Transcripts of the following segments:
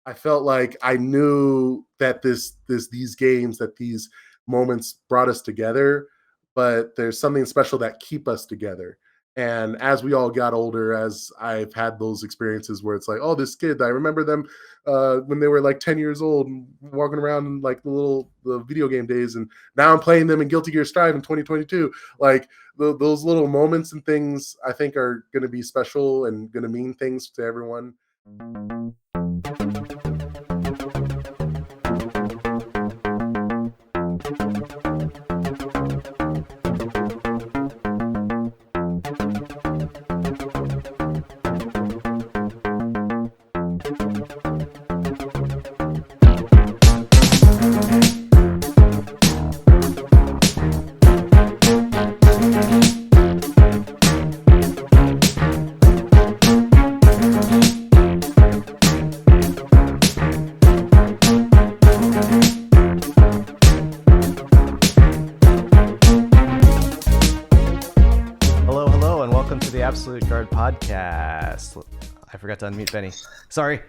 I felt like I knew that these games, that these moments brought us together, but there's something special that keep us together. And as we all got older, as I've had those experiences where it's like, oh, this kid, I remember them when they were like 10 years old and walking around in like the video game days, and now I'm playing them in Guilty Gear Strive in 2022. Like those little moments and things, I think are going to be special and going to mean things to everyone. Hello, hello, and welcome to the Absolute Guard podcast. I forgot to unmute Benny. Sorry.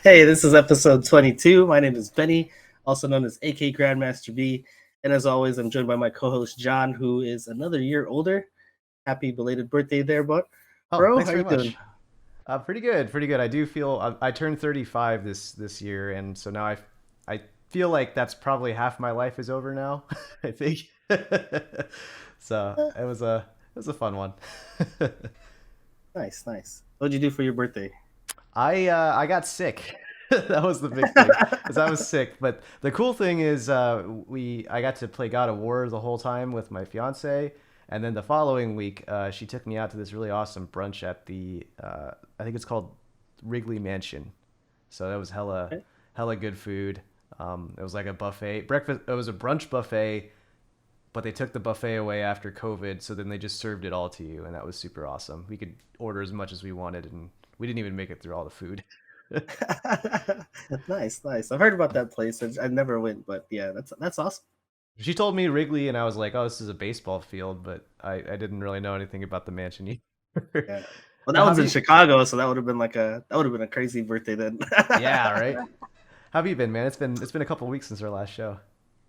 Hey, this is episode 22. My name is Benny, also known as AK Grandmaster B. And as always, I'm joined by my co-host John, who is another year older. Happy belated birthday there, bro. Thanks How very you doing? much. Pretty good, pretty good. I do feel I turned 35 this year, and so now I feel like that's probably half my life is over now. I think. So it was a fun one. Nice, nice. What'd you do for your birthday? I got sick. That was the big thing, because I was sick. But the cool thing is, I got to play God of War the whole time with my fiance, and then the following week, she took me out to this really awesome brunch at the I think it's called Wrigley Mansion. So that was hella good food. It was like a buffet breakfast. It was a brunch buffet, but they took the buffet away after COVID, so then they just served it all to you, and that was super awesome. We could order as much as we wanted, and we didn't even make it through all the food. Nice, nice. I've heard about that place. I never went, but yeah, that's awesome. She told me Wrigley, and I was like, "Oh, this is a baseball field," but I didn't really know anything about the mansion either. Yeah. Well, that Now, one's in Chicago, so that would have been a crazy birthday then. yeah, right. How have you been, man? It's been a couple weeks since our last show.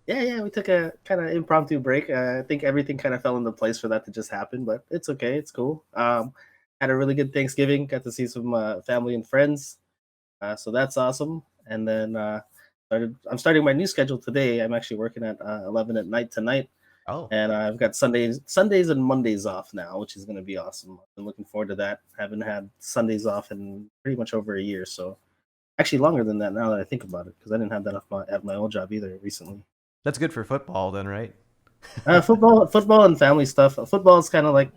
Yeah, we took a kind of impromptu break. I think everything kind of fell into place for that to just happen, but it's okay. It's cool. Had a really good Thanksgiving. Got to see some family and friends, so that's awesome. And then I'm starting my new schedule today. I'm actually working at 11 at night tonight, Oh, and I've got Sundays and Mondays off now, which is going to be awesome. I've been looking forward to that. Haven't had Sundays off in pretty much over a year, so actually longer than that now that I think about it, because I didn't have that at my old job either recently. that's good for football, then, right? Football, and family stuff. Football is kind of like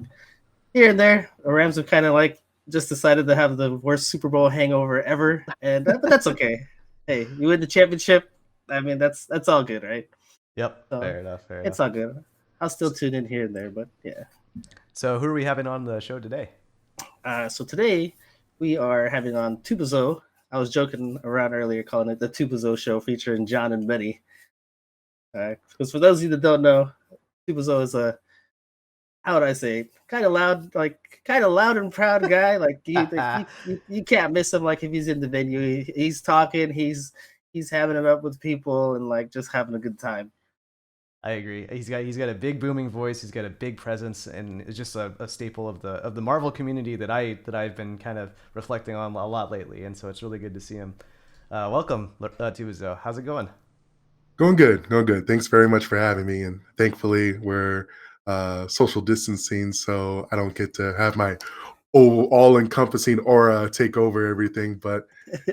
here and there. The Rams have kind of like just decided to have the worst Super Bowl hangover ever, and but that's okay. Hey, you win the championship. I mean, that's all good, right? Yep, So fair enough, fair it's enough. all good. I'll still tune in here and there, but yeah. So, who are we having on the show today? So today we are having on Tubazo. I was joking around earlier, calling it the Tubazo Show, featuring John and Betty. Because for those of you that don't know, Tubazo is a, how would I say, kind of loud and proud guy. You can't miss him. Like if he's in the venue, he's talking, he's having it up with people and like just having a good time. I agree. He's got a big booming voice. He's got a big presence, and is just a staple of the Marvel community that I've been kind of reflecting on a lot lately. And so it's really good to see him. Welcome, Tubazo. How's it going? Going good, going good. Thanks very much for having me. And thankfully, we're social distancing, so I don't get to have my all-encompassing aura take over everything. But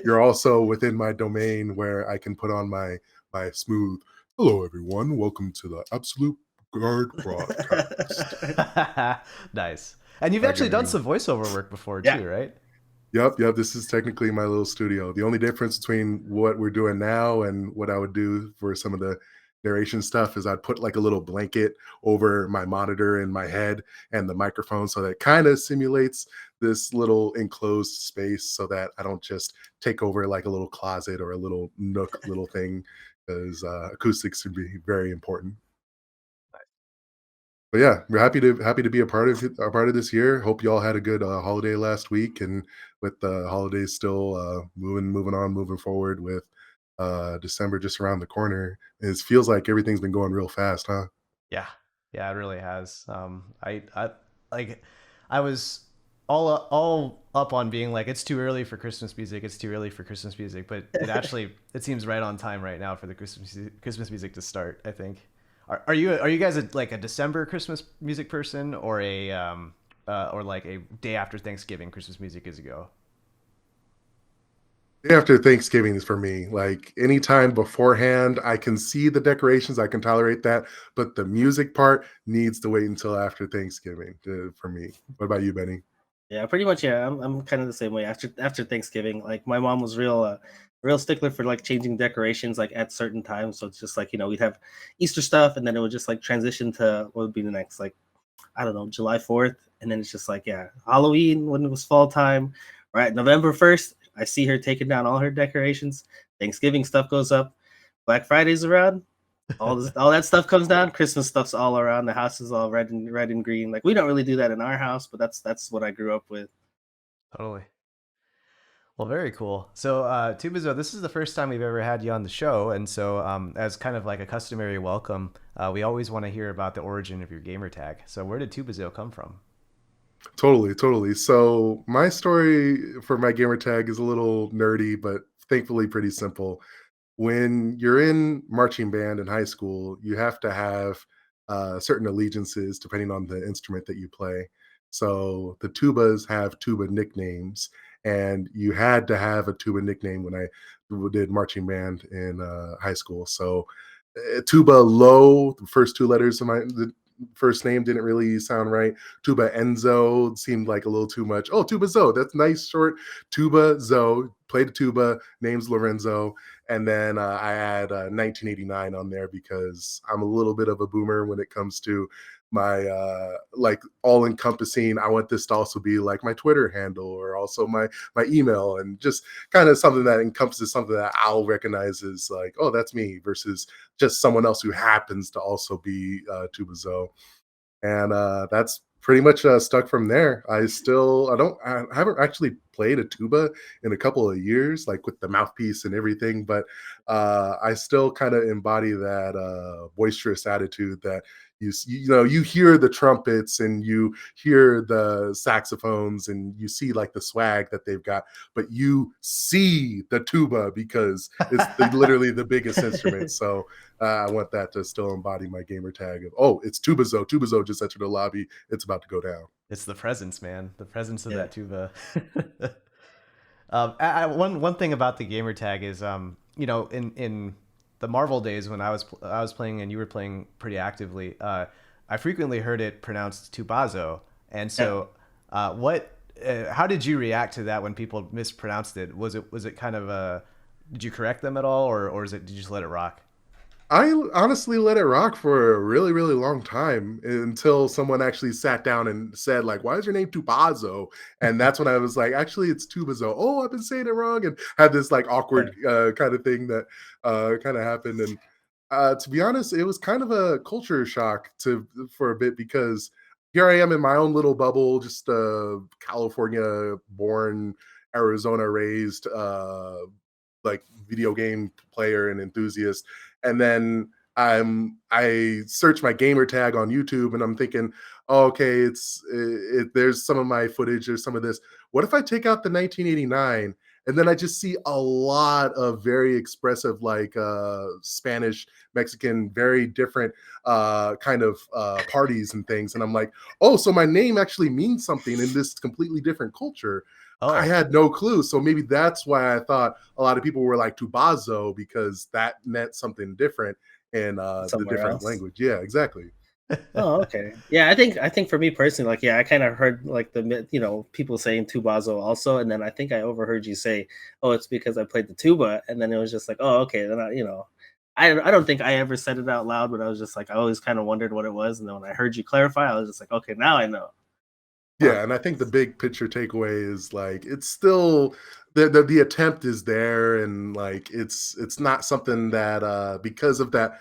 you're also within my domain where I can put on my smooth. Hello, everyone. Welcome to the Absolute Guard broadcast. Nice. And you've That actually kind of done thing. some voiceover work before Yeah. too, right? Yep. This is technically my little studio. The only difference between what we're doing now and what I would do for some of the narration stuff is I'd put like a little blanket over my monitor and my head and the microphone so that it kind of simulates this little enclosed space so that I don't just take over like a little closet or a little nook little thing because acoustics can be very important. But yeah, we're happy to be a part of this year. Hope you all had a good holiday last week, and with the holidays still moving on, moving forward with December just around the corner. It feels like everything's been going real fast, huh? Yeah, yeah, it really has. I like, I was all up on being like, it's too early for Christmas music. It's too early for Christmas music, but it seems right on time right now for the Christmas music to start. I think. Are you guys like a December Christmas music person, or a or like a day after Thanksgiving Christmas music is a go? Day after Thanksgiving is for me. Like anytime beforehand, I can see the decorations, I can tolerate that, but the music part needs to wait until after Thanksgiving for me. What about you, Benny? Yeah, pretty much. Yeah, I'm kind of the same way. After Thanksgiving, like my mom was real stickler for like changing decorations like at certain times. So it's just like we'd have Easter stuff, and then it would just like transition to what would be the next, like I don't know, July 4th, and then it's just like Halloween when it was fall time. Right, November 1st, I see her taking down all her decorations. Thanksgiving stuff goes up. Black Friday's around. All that stuff comes down. Christmas stuff's all around. The house is all red and green. Like we don't really do that in our house, but that's what I grew up with. Totally. Well, very cool. So, Tubazo, this is the first time we've ever had you on the show, and so as kind of like a customary welcome, we always want to hear about the origin of your gamer tag. So, where did Tubazo come from? Totally, totally. So my story for my gamer tag is a little nerdy, but thankfully pretty simple. When you're in marching band in high school, you have to have certain allegiances depending on the instrument that you play. So the tubas have tuba nicknames, and you had to have a tuba nickname when I did marching band in high school. So tuba low, the first two letters of the first name didn't really sound right. Tuba Enzo seemed like a little too much. Oh, Tuba Zo, that's nice short. Tuba Zo, played the tuba, name's Lorenzo. And then I add 1989 on there because I'm a little bit of a boomer when it comes to my like all encompassing. I want this to also be like my Twitter handle or also my email, and just kind of something that encompasses something that I'll recognize as like, oh, that's me, versus just someone else who happens to also be Tubazo. And that's pretty much stuck from there. I haven't actually played a tuba in a couple of years, like with the mouthpiece and everything, but I still kind of embody that boisterous attitude that you hear the trumpets and you hear the saxophones and you see like the swag that they've got, but you see the tuba because it's literally the biggest instrument. So I want that to still embody my gamer tag of, oh, it's Tubazo. Tubazo just entered the lobby. It's about to go down. It's the presence, man. The presence of Yeah. that tuba. One thing about the gamer tag is, in the Marvel days when I was playing and you were playing pretty actively, I frequently heard it pronounced Tubazo, and Yeah. so what? How did you react to that when people mispronounced it? Was it kind of a? Did you correct them at all, or did you just let it rock? I honestly let it rock for a really, really long time until someone actually sat down and said, like, why is your name Tubazo? And that's when I was like, actually, it's Tubazo. Oh, I've been saying it wrong. And had this like Yeah. awkward kind of thing that kind of happened. And to be honest, it was kind of a culture shock for a bit, because here I am in my own little bubble, just California born, Arizona raised, like video game player and enthusiast. And then I search my gamer tag on YouTube and I'm thinking, oh, okay, there's some of my footage, there's some of this. What if I take out the 1989? And then I just see a lot of very expressive, like Spanish, Mexican, very different kind of parties and things. And I'm like, oh, so my name actually means something in this completely different culture. I Oh, had no clue. So maybe that's why I thought a lot of people were like Tubazo, because that meant something different in the Somewhere different else. language. Yeah, exactly. Oh, okay. Yeah, I think for me personally, like, yeah, I kind of heard like people saying tubazo also, and then I think I overheard you say, "Oh, it's because I played the tuba," and then it was just like, "Oh, okay." Then I don't think I ever said it out loud, but I was just like, I always kind of wondered what it was, and then when I heard you clarify, I was just like, okay, now I know. Huh. Yeah, and I think the big picture takeaway is like it's still the attempt is there, and like it's not something that because of that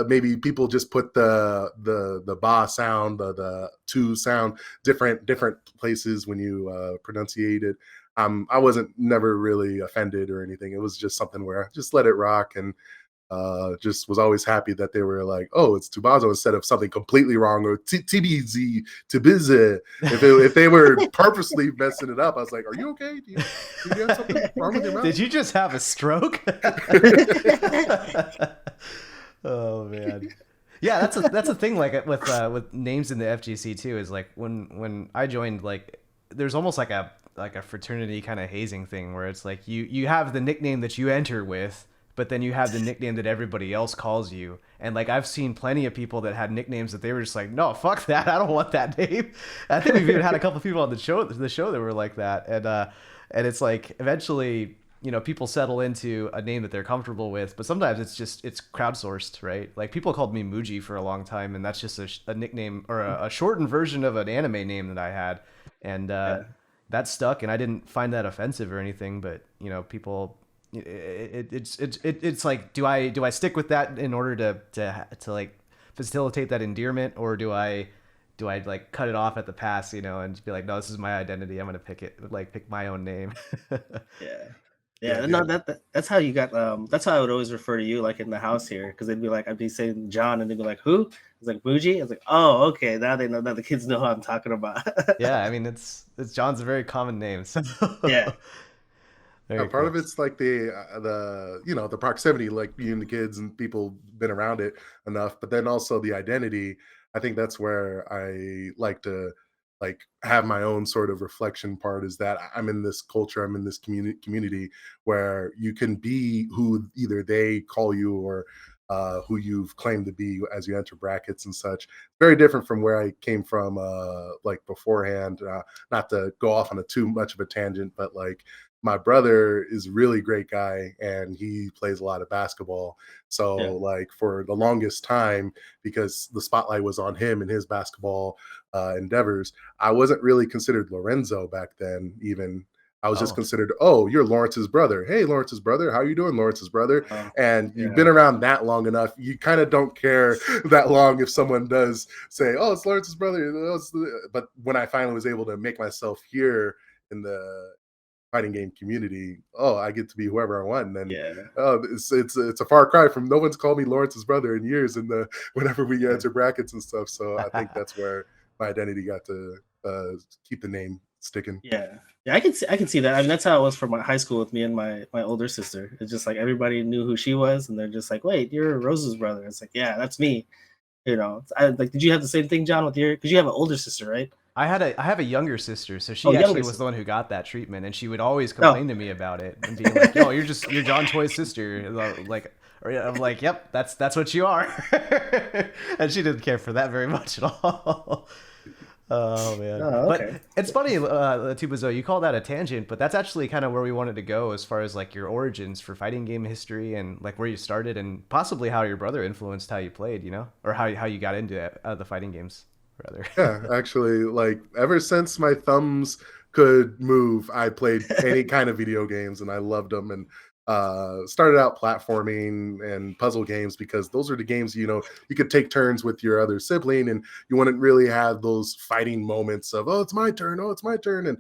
maybe people just put the ba sound, the to sound different places when you pronunciate it. I wasn't never really offended or anything. It was just something where I just let it rock, and just was always happy that they were like, "Oh, it's Tubazo," instead of something completely wrong, or TBZ, Tibize. If they were purposely messing it up, I was like, "Are you okay? Do you have something wrong with your mouth?" Did you just have a stroke? Oh man. Yeah, that's a thing like with names in the FGC too, is like when I joined, like there's almost like a fraternity kind of hazing thing where it's like you have the nickname that you enter with, but then you have the nickname that everybody else calls you. And like I've seen plenty of people that had nicknames that they were just like, no, fuck that, I don't want that name. I think we've even had a couple of people on the show that were like that, and it's like eventually, people settle into a name that they're comfortable with, but sometimes it's crowdsourced, right? Like people called me Muji for a long time, and that's just a nickname or a shortened version of an anime name that I had, and Yeah. that stuck, and I didn't find that offensive or anything. But people, it's like, do I stick with that in order to like facilitate that endearment, or do I like cut it off at the pass, and just be like, no, this is my identity. I'm gonna pick my own name. Yeah. Yeah, Yeah, no, dude. that's how you got. That's how I would always refer to you, like in the house here, because they'd be like, I'd be saying John, and they'd be like, "Who?" It's like Bougie. I was like, "Oh, okay." Now they know. Now the kids know who I'm talking about. Yeah, I mean it's John's a very common name, so Yeah, Yeah, very part cool. of it's like the the proximity, like you and the kids and people been around it enough, but then also the identity. I think that's where I like to like have my own sort of reflection part, is that I'm in this culture, I'm in this community where you can be who either they call you, or who you've claimed to be as you enter brackets and such. Very different from where I came from, like beforehand. Not to go off on a too much of a tangent, but like my brother is a really great guy, and he plays a lot of basketball. So yeah. like for the longest time, because the spotlight was on him and his basketball endeavors, I wasn't really considered Lorenzo back then. Even I was just Oh, considered, "Oh, you're Lawrence's brother. Hey, Lawrence's brother, how you doing, Lawrence's brother?" And you've Yeah, been around that long enough, you kind of don't care that long if someone does say, "Oh, it's Lawrence's brother." But when I finally was able to make myself here in the fighting game community, oh, I get to be whoever I want. And then yeah, it's a far cry from, no one's called me Lawrence's brother in years, in the whenever we yeah, enter brackets and stuff. So I think that's where my identity got to keep the name sticking. yeah. Yeah, I can see that. I mean, that's how it was for my high school with me and my older sister. It's just like everybody knew who she was, and they're just like, "Wait, you're Rose's brother." It's like, "Yeah, that's me." Like, did you have the same thing, John, with your? Because you have an older sister, right? I have a younger sister, so Oh, she actually younger was the sister. one who got that treatment, and she would always Oh, complain to me about it and being like, "Yo, you're John Toy's sister." Like, or I'm like, "Yep, that's what you are," and she didn't care for that very much at all. Oh man, oh, but okay. it's funny, Tubazo, you call that a tangent, but that's actually kind of where we wanted to go as far as like your origins for fighting game history, and like where you started, and possibly how your brother influenced how you played, or how you got into the fighting games, rather. Yeah, actually, like ever since my thumbs could move, I played any kind of video games, and I loved them. And started out platforming and puzzle games, because those are the games, you could take turns with your other sibling, and you wouldn't really have those fighting moments of, "Oh, it's my turn, oh, it's my turn," and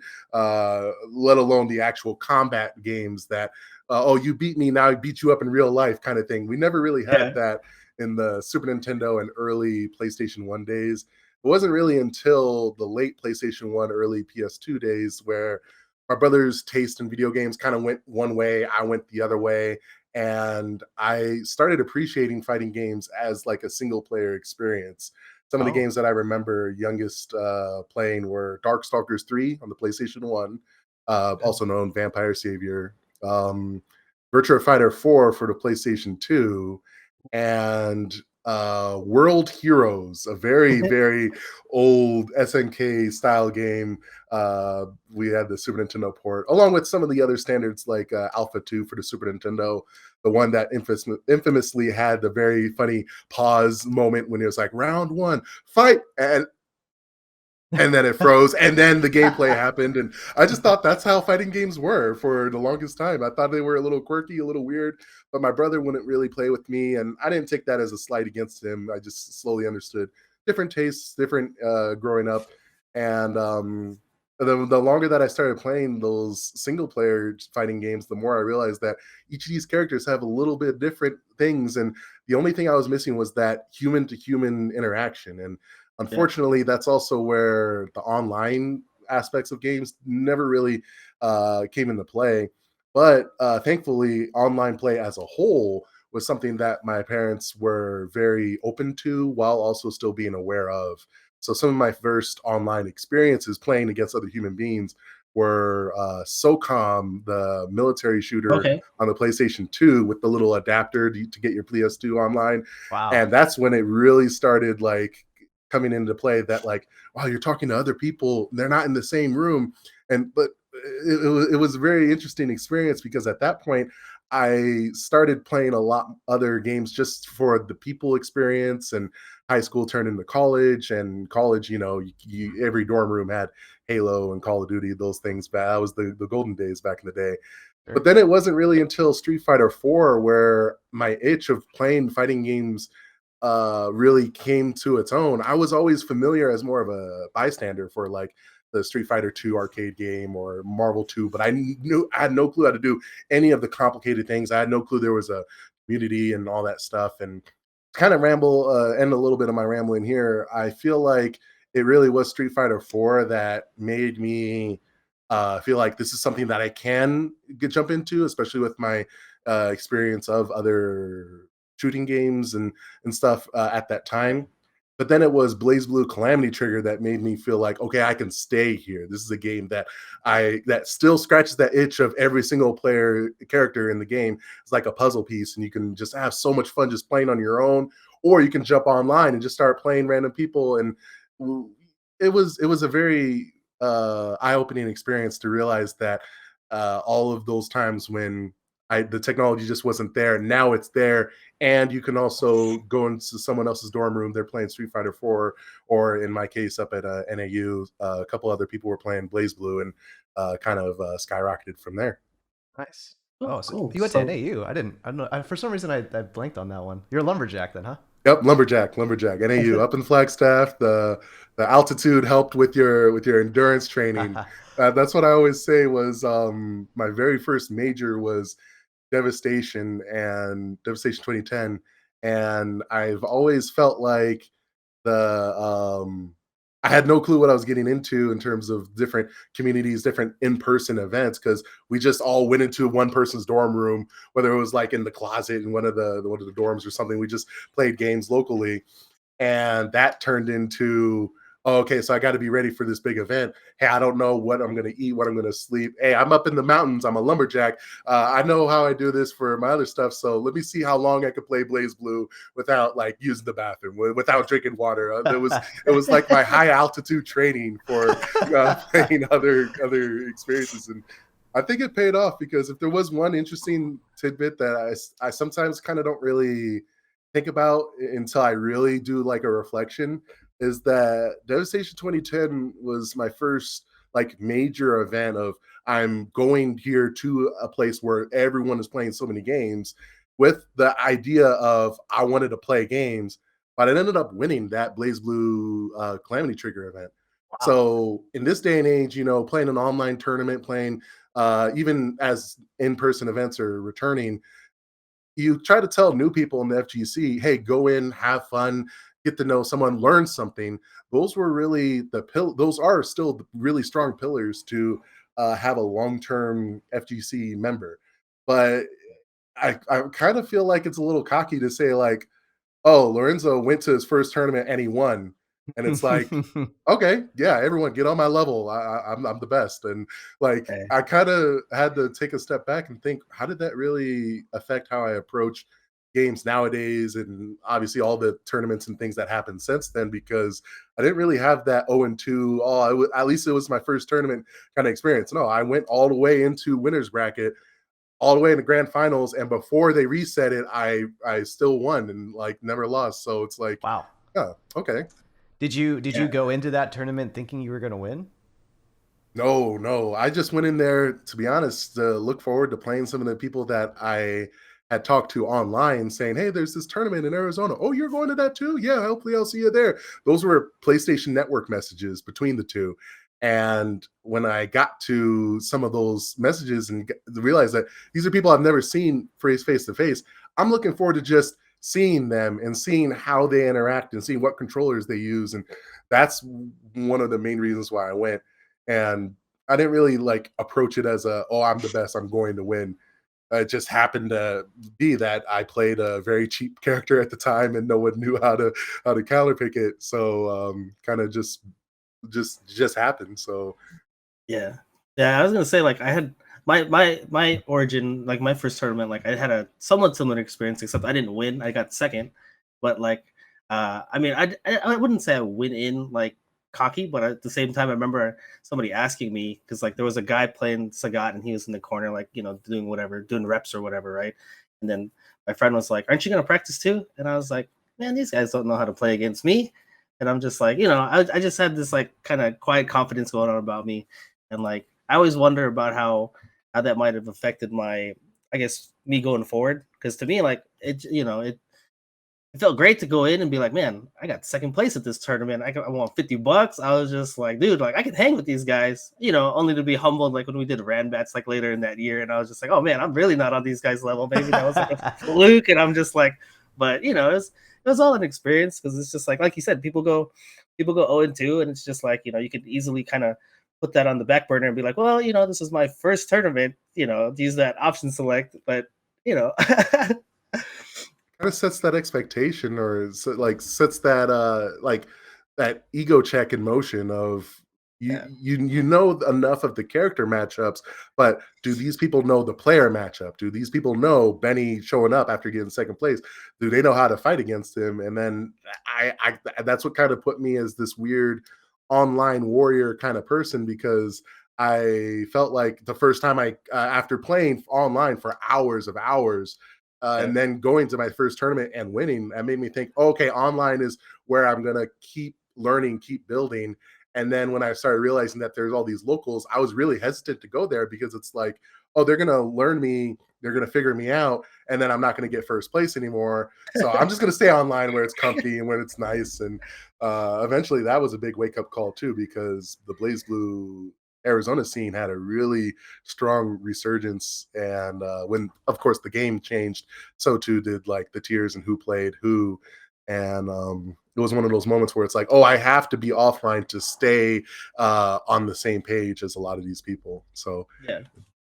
let alone the actual combat games that, "Oh, you beat me, now I beat you up in real life," kind of thing. We never really had Yeah, that in the Super Nintendo and early PlayStation 1 days. It wasn't really until the late PlayStation 1, early PS2 days, where my brother's taste in video games kind of went one way, I went the other way, and I started appreciating fighting games as like a single player experience. Some of the Oh, games that I remember youngest playing were Darkstalkers 3 on the PlayStation 1, okay. also known Vampire Savior, um, Virtua Fighter 4 for the PlayStation 2, and World Heroes, a very, very old SNK style game. We had the Super Nintendo port, along with some of the other standards like Alpha 2 for the Super Nintendo, the one that infamously had the very funny pause moment when it was like, "Round one, fight!" And and then it froze, and then the gameplay happened, and I just thought that's how fighting games were for the longest time. I thought they were a little quirky, a little weird, but my brother wouldn't really play with me, and I didn't take that as a slight against him. I just slowly understood different tastes, different growing up, and the longer that I started playing those single player fighting games, the more I realized that each of these characters have a little bit different things, and the only thing I was missing was that human to human interaction. And Yeah. unfortunately, that's also where the online aspects of games never really came into play. But thankfully, online play as a whole was something that my parents were very open to while also still being aware of. So some of my first online experiences playing against other human beings were SOCOM, the military shooter Okay. on the PlayStation 2 with the little adapter to get your PS2 online. Wow. And that's when it really started like coming into play that like, wow, you're talking to other people, they're not in the same room. And but it was a very interesting experience because at that point I started playing a lot other games just for the people experience, and high school turned into college, and college, every dorm room had Halo and Call of Duty, those things. But that was the golden days back in the day. Sure. But then it wasn't really until Street Fighter 4 where my itch of playing fighting games really came to its own. I was always familiar as more of a bystander for like the Street Fighter 2 arcade game or Marvel 2, but I had no clue how to do any of the complicated things. I had no clue there was a community and all that stuff. And kind of ramble end a little bit of my rambling here. I feel like it really was Street Fighter 4 that made me feel like this is something that I can jump into, especially with my experience of other shooting games and stuff at that time. But then it was Blaze Blue Calamity Trigger that made me feel like, okay, I can stay here. This is a game that still scratches that itch of every single player character in the game. It's like a puzzle piece, and you can just have so much fun just playing on your own, or you can jump online and just start playing random people. And it was a very eye-opening experience to realize that all of those times when the technology just wasn't there, now it's there, and you can also go into someone else's dorm room. They're playing Street Fighter 4, or in my case, up at NAU, a couple other people were playing Blaze Blue, and kind of skyrocketed from there. Nice. Oh, Oh, so cool. you went to So NAU. I don't know. For some reason, I blanked on that one. You're a lumberjack then, huh? Yep, lumberjack, NAU, up in Flagstaff. The altitude helped with your endurance training. That's what I always say was my very first major was Devastation 2010, and I've always felt like the I had no clue what I was getting into in terms of different communities, different in-person events, because we just all went into one person's dorm room, whether it was like in the closet in one of the dorms or something. We just played games locally, and that turned into, oh, okay, so I got to be ready for this big event. Hey, I don't know what I'm going to eat, what I'm going to sleep. Hey, I'm up in the mountains, I'm a lumberjack. I know how I do this for my other stuff, so let me see how long I could play Blaze Blue without like using the bathroom, without drinking water. It was like my high altitude training for playing other experiences. And I think it paid off, because if there was one interesting tidbit that I sometimes kind of don't really think about until I really do like a reflection, is that Devastation 2010 was my first like major event of, I'm going here to a place where everyone is playing so many games, with the idea of I wanted to play games, but I ended up winning that Blaze Blue Calamity Trigger event. Wow. So in this day and age, playing an online tournament, playing even as in-person events are returning, you try to tell new people in the FGC, hey, go in, have fun, get to know someone, learn something. Those were really those are still really strong pillars to have a long-term FGC member. But I kind of feel like it's a little cocky to say like, oh, Lorenzo went to his first tournament and he won. And it's like, okay, yeah, everyone get on my level. I'm the best. And like, okay. I kind of had to take a step back and think, how did that really affect how I approach games nowadays? And obviously all the tournaments and things that happened since then, because I didn't really have that 0-2. At least it was my first tournament kind of experience. No, I went all the way into winners bracket, all the way in the grand finals, and before they reset it, I still won and like never lost. So it's like, Wow. oh, okay. Did you Yeah. go into that tournament thinking you were going to win? No, no. I just went in there, to be honest, to look forward to playing some of the people that I had talked to online saying, hey, there's this tournament in Arizona. Oh, you're going to that too? Yeah, hopefully I'll see you there. Those were PlayStation Network messages between the two. And when I got to some of those messages and realized that these are people I've never seen face to face, I'm looking forward to just seeing them and seeing how they interact and seeing what controllers they use. And that's one of the main reasons why I went. And I didn't really like approach it as a, oh, I'm the best, I'm going to win. It just happened to be that I played a very cheap character at the time and no one knew how to counter pick it. So kind of just happened. So Yeah. Yeah, I was gonna say like I had my origin, like my first tournament, like I had a somewhat similar experience, except I didn't win. I got second. But like I mean I wouldn't say I went in like cocky, but at the same time I remember somebody asking me because like there was a guy playing Sagat and he was in the corner, like, doing whatever, doing reps or whatever, right? And then my friend was like, aren't you gonna practice too? And I was like, man, these guys don't know how to play against me. And I'm just like, I just had this like kind of quiet confidence going on about me. And like I always wonder about how that might have affected my, I guess, me going forward. Because to me, like it felt great to go in and be like, man, I got second place at this tournament. I won $50. I was just like, dude, like I can hang with these guys, only to be humbled like when we did Rand bats like later in that year. And I was just like, oh man, I'm really not on these guys' level. Maybe that was like a fluke. And I'm just like, but it was all an experience because it's just like you said, people go 0-2, and it's just like, you could easily kind of put that on the back burner and be like, well, this is my first tournament, use that option select, but you know, kind of sets that expectation or like sets that like that ego check in motion of yeah, you know enough of the character matchups, but do these people know the player matchup? Do these people know Benny showing up after getting second place? Do they know how to fight against him? And then I that's what kind of put me as this weird online warrior kind of person, because I felt like the first time I after playing online for hours of hours yeah, and then going to my first tournament and winning, that made me think, oh, okay, online is where I'm gonna keep learning, keep building. And then when I started realizing that there's all these locals, I was really hesitant to go there because it's like, oh, they're gonna learn me, they're gonna figure me out, and then I'm not gonna get first place anymore. So I'm just gonna stay online where it's comfy and where it's nice. And eventually, that was a big wake up call too, because the Blaze Blue Arizona scene had a really strong resurgence. And when, of course, the game changed, so too did like the tiers and who played who. And it was one of those moments where it's like, oh, I have to be offline to stay on the same page as a lot of these people. So yeah.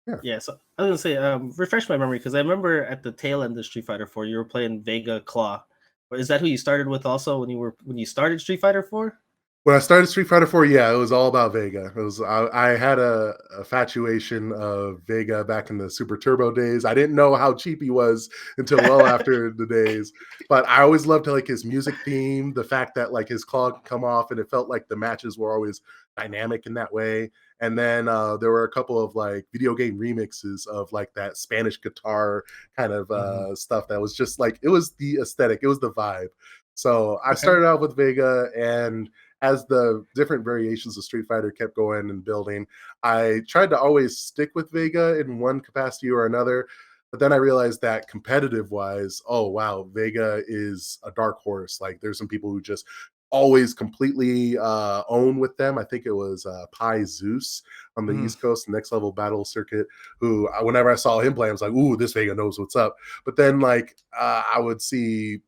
yeah. Yeah, so I was gonna say, refresh my memory because I remember at the tail end of Street Fighter 4, you were playing Vega Claw. Is that who you started with also when you started Street Fighter 4? When I started Street Fighter 4, yeah, it was all about Vega. It was I had a infatuation of Vega back in the Super Turbo days. I didn't know how cheap he was until well after the days, but I always loved like his music theme, the fact that like his claw could come off, and it felt like the matches were always dynamic in that way. And then there were a couple of like video game remixes of like that Spanish guitar kind of Mhm. stuff that was just like, it was the aesthetic, it was the vibe. So I Okay. started out with Vega, and as the different variations of Street Fighter kept going and building, I tried to always stick with Vega in one capacity or another. But then I realized that competitive wise, oh wow, Vega is a dark horse. Like there's some people who just always completely own with them. I think it was Pi Zeus on the Mhm. East Coast, Next Level Battle Circuit, who whenever I saw him play, I was like, ooh, this Vega knows what's up. But then like I would see,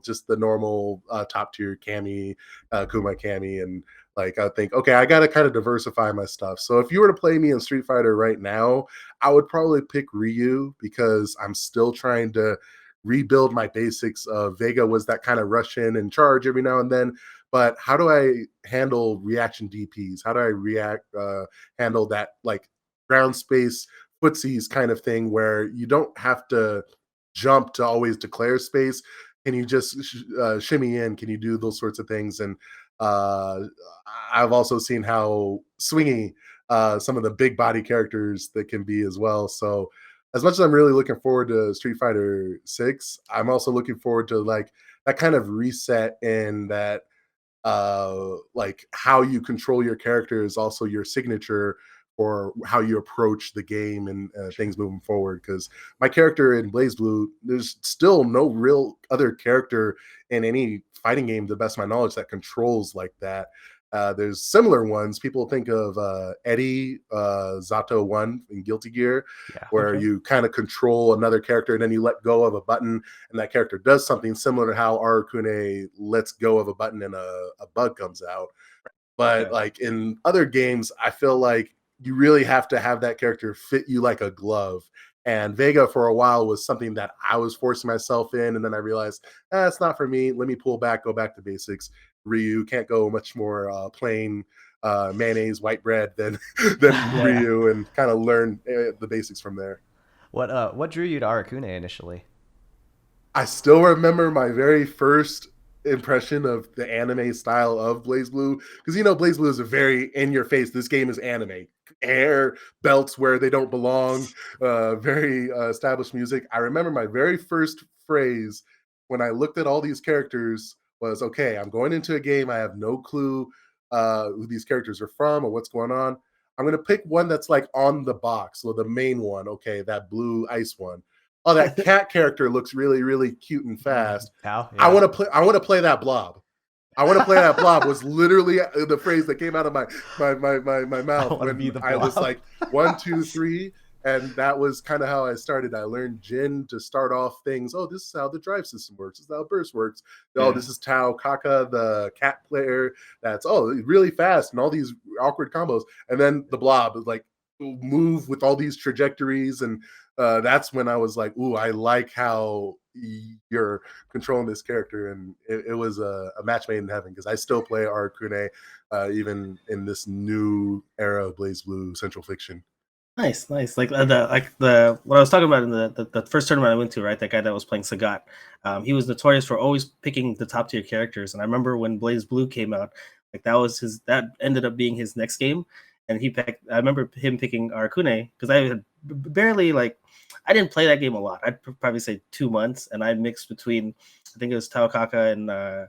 just the normal top tier Cammy, Kuma Cammy, and like I think, okay, I got to kind of diversify my stuff. So if you were to play me in Street Fighter right now, I would probably pick Ryu, because I'm still trying to rebuild my basics. Of Vega was that kind of rush in and charge every now and then, but how do I handle reaction DPs? How do I handle that like ground space footsies kind of thing where you don't have to jump to always declare space? Can you just shimmy in? Can you do those sorts of things? And uh, I've also seen how swingy some of the big body characters that can be as well. So as much as I'm really looking forward to Street Fighter 6, I'm also looking forward to like that kind of reset and that like how you control your character is also your signature for how you approach the game and things moving forward. Because my character in Blaze Blue, there's still no real other character in any fighting game, to the best of my knowledge, that controls like that. There's similar ones. People think of Eddie Zato 1 in Guilty Gear, Yeah. where Okay. you kind of control another character and then you let go of a button and that character does something similar to how Arakune lets go of a button and a bug comes out. But Okay. like in other games, I feel like you really have to have that character fit you like a glove. And Vega for a while was something that I was forcing myself in, and then I realized it's not for me. Let me pull back, go back to basics. Ryu can't go much more plain mayonnaise, white bread than than Yeah. Ryu, and kind of learn the basics from there. What drew you to Arakune initially? I still remember my very first impression of the anime style of Blaze Blue, because Blaze Blue is a very in your face. This game is anime. Hair, belts where they don't belong, very established music. I remember my very first phrase when I looked at all these characters was, "Okay, I'm going into a game. I have no clue who these characters are from or what's going on. I'm going to pick one that's like on the box, so the main one. Okay, that blue ice one. Oh, that cat character looks really, really cute and fast. Pal, I yeah. want to play. I want to play that blob. I want to play that blob was literally the phrase that came out of my I mouth want to when be the I was blob. like 1, 2, 3, and that was kind of how I started. I learned Jin to start off things. Oh, this is how the drive system works. This is how burst works. Oh, Yeah. this is Tao Kaka, the cat player. That's really fast and all these awkward combos. And then the blob is like move with all these trajectories, and that's when I was like, ooh, I like how you're controlling this character, and it was a match made in heaven, because I still play Arakune even in this new era of Blaze Blue Central Fiction. Nice, nice. Like the what I was talking about in the first tournament I went to, right? That guy that was playing Sagat, he was notorious for always picking the top tier characters. And I remember when Blaze Blue came out, like that ended up being his next game, and he picked. I remember him picking Arakune because I had barely like I didn't play that game a lot. I'd probably say 2 months, and I mixed between I think it was Taokaka and was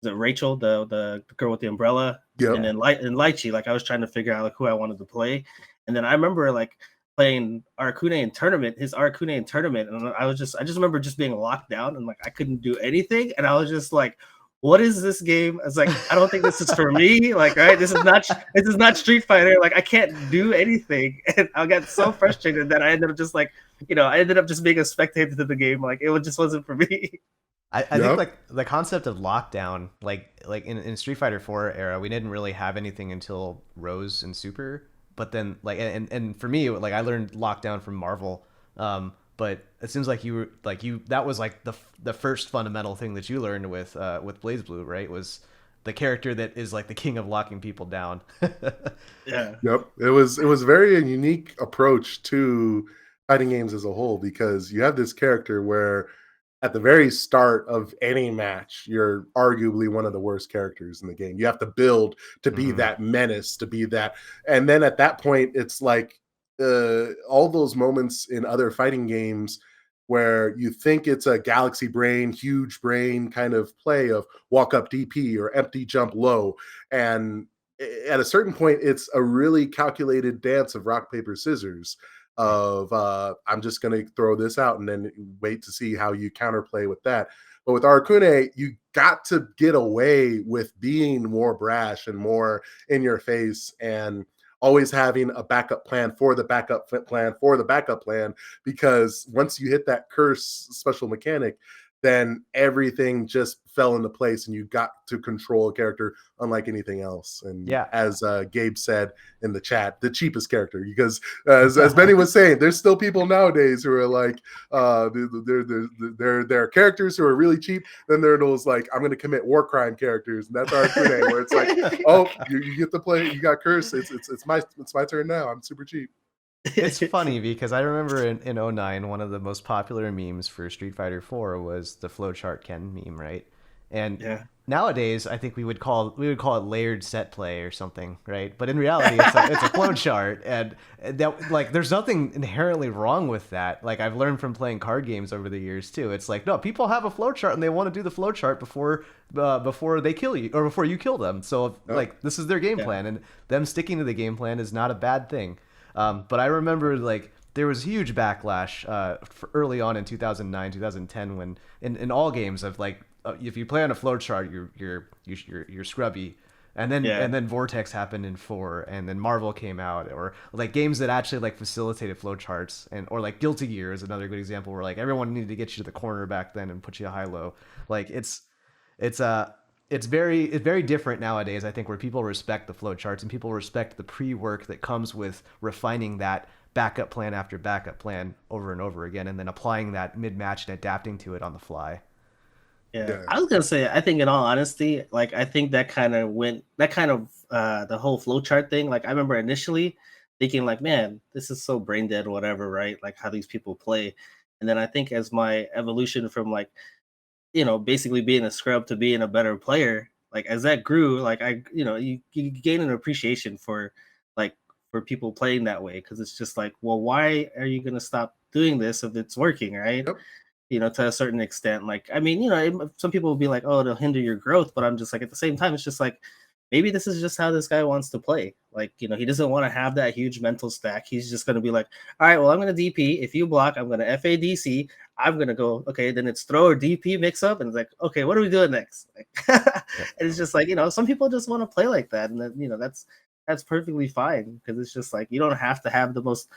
it Rachel, the girl with the umbrella, and Yep. Yeah. then Lychee. Like I was trying to figure out like who I wanted to play, and then I remember like playing Arakune in tournament, his Arakune in tournament, and I just remember just being locked down and like I couldn't do anything, and I was just like, "What is this game?" I was like, "I don't think this is for me." Like, right, this is not Street Fighter. Like, I can't do anything, and I got so frustrated that I ended up just like, I ended up just being a spectator to the game. Like, it just wasn't for me. I think Yep. like the concept of lockdown, like in Street Fighter 4 era, we didn't really have anything until Rose and Super. But then like and for me, like I learned lockdown from Marvel. But it seems like you were like you that was like the first fundamental thing that you learned with Blaze Blue, right? Was the character that is like the king of locking people down. Yeah. Yep. It was very a unique approach to fighting games as a whole, because you have this character where at the very start of any match, you're arguably one of the worst characters in the game. You have to build to be Hmm. that menace, to be that. And then at that point, it's like all those moments in other fighting games where you think it's a galaxy brain, huge brain kind of play of walk up DP or empty jump low. And at a certain point, it's a really calculated dance of rock, paper, scissors of I'm just going to throw this out and then wait to see how you counterplay with that. But with Arakune, you got to get away with being more brash and more in your face, and always having a backup plan for the backup plan for the backup plan, because once you hit that curse special mechanic, then everything just fell into place and you got to control a character unlike anything else. And Yeah. as Gabe said in the chat, the cheapest character, because as Benny was saying, there's still people nowadays who are like, there are characters who are really cheap. Then there are those like, I'm going to commit war crime characters, and that's our Kune, where it's like, oh, you get to play, you got cursed. It's my turn now. I'm super cheap. It's funny because I remember in '09, one of the most popular memes for Street Fighter 4 was the flowchart Ken meme, right? And Yeah. nowadays, I think we would call it layered set play or something, right? But in reality, it's a flow chart, and that like there's nothing inherently wrong with that. Like I've learned from playing card games over the years too. It's like no, people have a flow chart and they want to do the flow chart before they kill you or before you kill them. So Yep. like this is their game Yeah. plan, and them sticking to the game plan is not a bad thing. But I remember like there was huge backlash for early on in 2009, 2010 when in all games of like if you play on a flow chart, you're scrubby. Yeah. And then Vortex happened in 4, and then Marvel came out, or like games that actually like facilitated flow charts, and or like Guilty Gear is another good example where like everyone needed to get you to the corner back then and put you high low. Like it's it's very different nowadays. I think where people respect the flow charts and people respect the pre work that comes with refining that backup plan after backup plan over and over again, and then applying that mid match and adapting to it on the fly. Yeah, Yeah. I was gonna say, I think in all honesty, like I think that kind of the whole flowchart thing. Like I remember initially thinking like, man, this is so brain dead, whatever, right? Like how these people play. And then I think as my evolution from like, basically being a scrub to being a better player, like as that grew, like you gain an appreciation for like for people playing that way because it's just like, well, why are you gonna stop doing this if it's working, right? Yep. To a certain extent. Like, I mean, some people will be like, oh, it'll hinder your growth. But I'm just like, at the same time, it's just like, maybe this is just how this guy wants to play. Like, he doesn't want to have that huge mental stack. He's just going to be like, all right, well, I'm going to DP. If you block, I'm going to FADC. I'm going to go, okay, then it's throw or DP mix up. And it's like, okay, what are we doing next? Like, Yep. and it's just like, some people just want to play like that. And then, that's perfectly fine because it's just like, you don't have to have the most,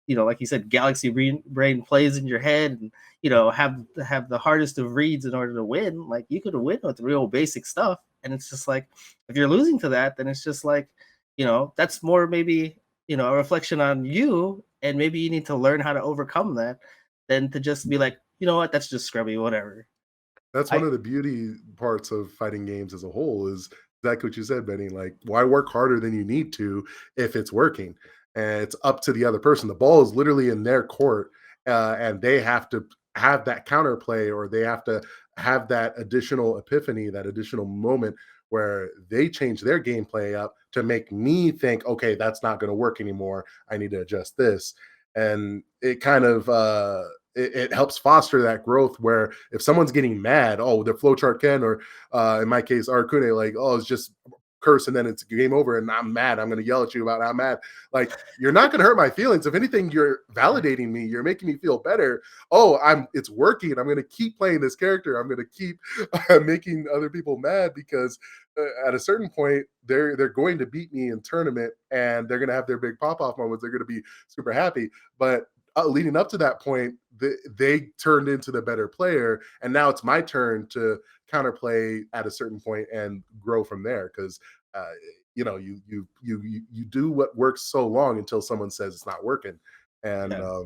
like you said, galaxy brain plays in your head and have the hardest of reads in order to win. Like you could win with real basic stuff, and it's just like if you're losing to that, then it's just like that's more maybe a reflection on you, and maybe you need to learn how to overcome that, than to just be like what, that's just scrubby, whatever. That's one I of the beauty parts of fighting games as a whole is exactly what you said, Benny. Like, why work harder than you need to if it's working? And it's up to the other person. The ball is literally in their court, and they have to have that counterplay, or they have to have that additional epiphany, that additional moment where they change their gameplay up to make me think, okay, that's not going to work anymore. I need to adjust this. And it kind of it helps foster that growth where if someone's getting mad, oh, their flowchart can, or in my case, Arakune, like, oh, it's just curse and then it's game over and I'm mad. I'm going to yell at you about I'm mad. Like, you're not going to hurt my feelings. If anything, you're validating me. You're making me feel better. Oh, it's working. I'm going to keep playing this character. I'm going to keep making other people mad because at a certain point, they're going to beat me in tournament and they're going to have their big pop off moments. They're going to be super happy. But leading up to that point, they turned into the better player, and now it's my turn to counterplay at a certain point and grow from there. Because uh, you do what works so long until someone says it's not working, and Yeah.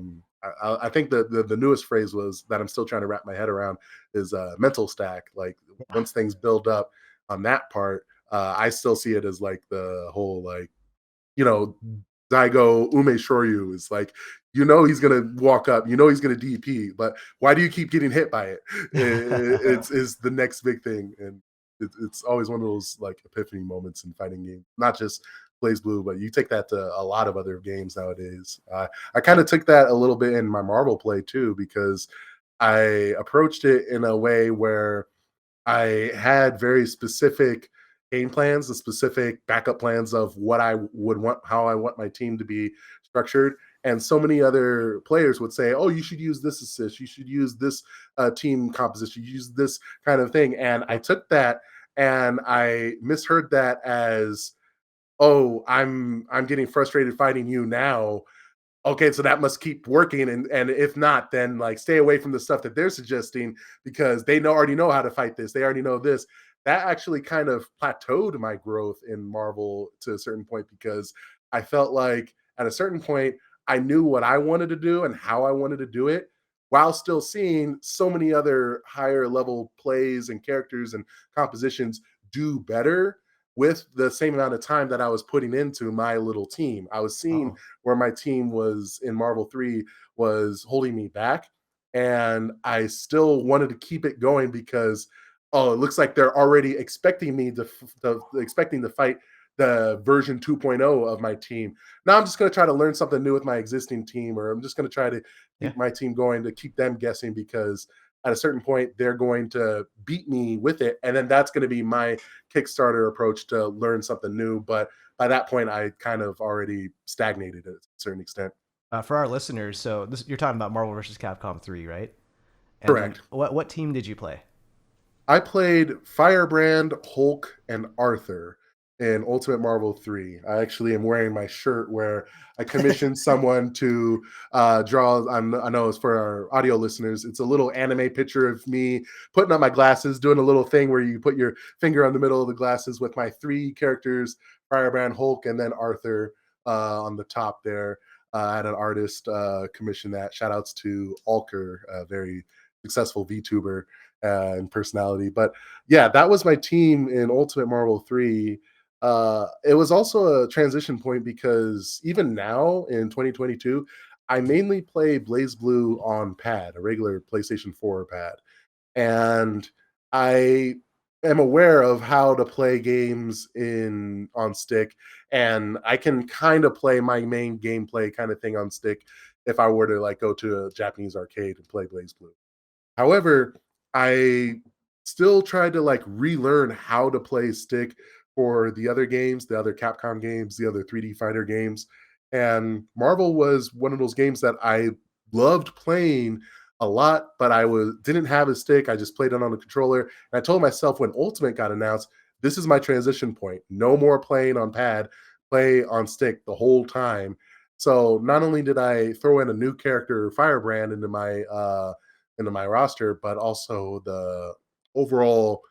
I think the newest phrase was that I'm still trying to wrap my head around is mental stack. Like once things build up on that part, I still see it as like the whole like you know, Daigo Ume Shoryu is like, he's gonna walk up, he's gonna DP, but why do you keep getting hit by it? It's is the next big thing, and it's always one of those like epiphany moments in fighting games, not just Blaze Blue, but you take that to a lot of other games nowadays. I kind of took that a little bit in my Marvel play too because I approached it in a way where I had very specific game plans, the specific backup plans of what I would want, how I want my team to be structured. And so many other players would say, "Oh, you should use this assist. You should use this team composition. Use this kind of thing." And I took that and I misheard that as, "Oh, I'm getting frustrated fighting you now, okay, so that must keep working, and if not, then like stay away from the stuff that they're suggesting because they already know how to fight this. They already know this." That actually kind of plateaued my growth in Marvel to a certain point because I felt like at a certain point I knew what I wanted to do and how I wanted to do it while still seeing so many other higher level plays and characters and compositions do better with the same amount of time that I was putting into my little team. I was seeing Oh, where my team was in Marvel 3 was holding me back. And I still wanted to keep it going because, oh, it looks like they're already expecting me expecting to fight the version 2.0 of my team. Now I'm just going to try to learn something new with my existing team, or I'm just going to try to Yeah. keep my team going to keep them guessing, because at a certain point they're going to beat me with it, and then that's going to be my Kickstarter approach to learn something new. But by that point, I kind of already stagnated at a certain extent. For our listeners, so you're talking about Marvel vs. Capcom 3, right? And then Correct. what team did you play? I played Firebrand, Hulk, and Arthur in Ultimate Marvel 3. I actually am wearing my shirt where I commissioned someone to draw. I know it's for our audio listeners. It's a little anime picture of me putting on my glasses, doing a little thing where you put your finger on the middle of the glasses with my three characters, Firebrand, Hulk, and then Arthur on the top there. I had an artist commission that. Shout outs to Alker, a very successful VTuber and personality. But yeah, that was my team in Ultimate Marvel 3. It was also a transition point because even now in 2022, I mainly play Blaze Blue on pad, a regular PlayStation 4 pad. And I am aware of how to play games in on stick, and I can kind of play my main gameplay kind of thing on stick if I were to like go to a Japanese arcade and play Blaze Blue. However, I still tried to like relearn how to play stick for the other games, the other Capcom games, the other 3D fighter games. And Marvel was one of those games that I loved playing a lot, but I was didn't have a stick. I just played it on a controller. And I told myself when Ultimate got announced, this is my transition point. No more playing on pad, play on stick the whole time. So not only did I throw in a new character, Firebrand, into my roster, but also the overall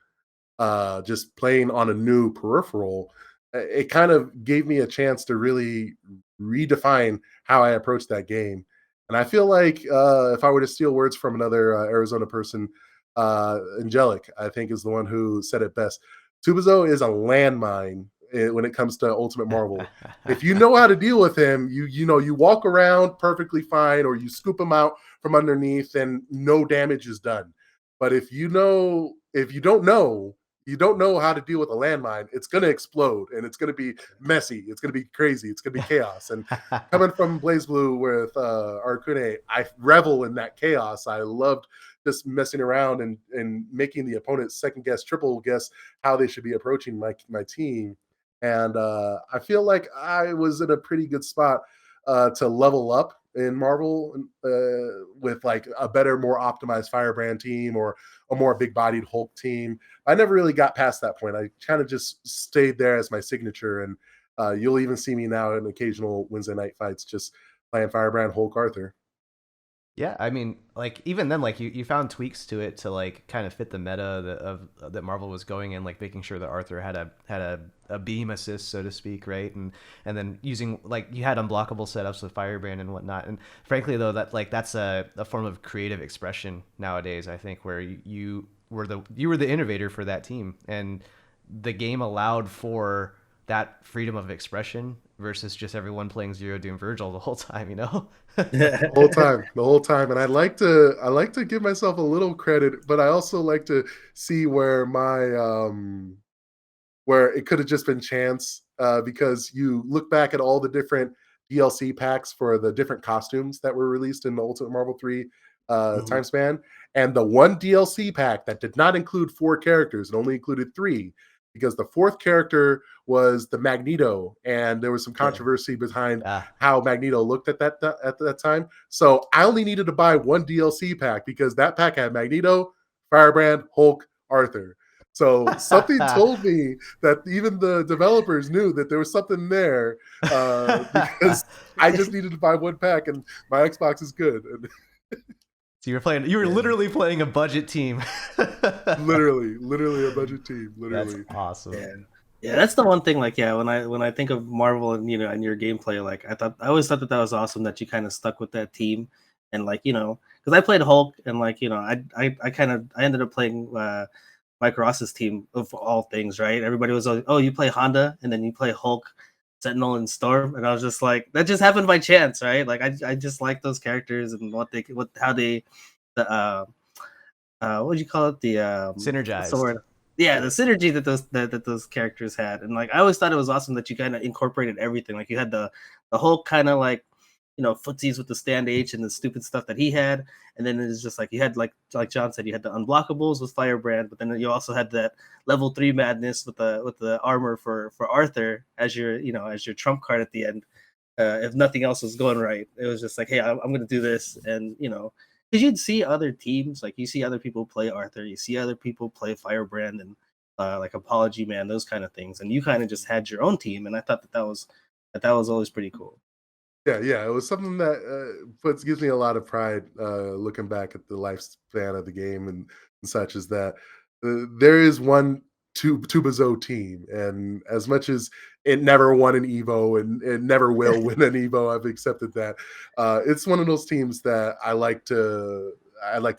just playing on a new peripheral, it kind of gave me a chance to really redefine how I approach that game. And I feel like if I were to steal words from another Arizona person, Angelic, I think is the one who said it best. Tubazo is a landmine when it comes to Ultimate Marvel. If you know how to deal with him, you walk around perfectly fine, or you scoop him out from underneath, and no damage is done. But if you don't know how to deal with a landmine, it's going to explode and it's going to be messy. It's going to be crazy. It's going to be chaos. And coming from Blaze Blue with Arakune, I revel in that chaos. I loved just messing around and making the opponent second guess, triple guess how they should be approaching my team. And I feel like I was in a pretty good spot to level up in Marvel with like a better, more optimized Firebrand team or a more big-bodied Hulk team. I never really got past that point. I kind of just stayed there as my signature, and you'll even see me now in occasional Wednesday night fights just playing Firebrand, Hulk, Arthur. Yeah, I mean, like even then, like you found tweaks to it to like kind of fit the meta that Marvel was going in, like making sure that Arthur had a beam assist, so to speak, right? And then using like you had unblockable setups with Firebrand and whatnot. And frankly, though, that's a form of creative expression nowadays. I think where you were the innovator for that team, and the game allowed for that freedom of expression versus just everyone playing Zero Doom Virgil the whole time, you know? The whole time. And I like to give myself a little credit, but I also like to see where my where it could have just been chance, because you look back at all the different DLC packs for the different costumes that were released in the Ultimate Marvel 3 Mhm. time span, and the one DLC pack that did not include four characters, it only included three, because the fourth character was the Magneto, and there was some Yeah. controversy behind Ah. how Magneto looked at that time. So I only needed to buy one DLC pack because that pack had Magneto, Firebrand, Hulk, Arthur. So something told me that even the developers knew that there was something there, because I just needed to buy one pack and my Xbox is good. And So you were Yeah. literally playing a budget team. literally a budget team, That's literally. awesome. Yeah. Yeah, that's the one thing. Like, yeah, when I think of Marvel and and your gameplay, like I always thought that was awesome that you kind of stuck with that team, and like because I played Hulk and like I ended up playing Mike Ross's team of all things, right? Everybody was like, oh, you play Honda and then you play Hulk, Sentinel, and Storm, and I was just like, that just happened by chance, right? Like I just like those characters and what how they the what would you call it? The what's the Synergized. word? Yeah, the synergy that those characters had, and like I always thought it was awesome that you kind of incorporated everything. Like you had the whole kind of like footsies with the stand H and the stupid stuff that he had, and then it's just like you had like John said, you had the unblockables with Firebrand, but then you also had that level 3 madness with the armor for Arthur as your trump card at the end. If nothing else was going right, it was just like, hey, I'm going to do this, and because you'd see other teams, like you see other people play Arthur, you see other people play Firebrand, and like Apology Man, those kind of things, and you kind of just had your own team, and I thought that was always pretty cool. Yeah, it was something that gives me a lot of pride looking back at the lifespan of the game and such. Is that there is one Tubazo team, and as much as it never won an Evo and it never will win an Evo, I've accepted that. It's one of those teams that I like to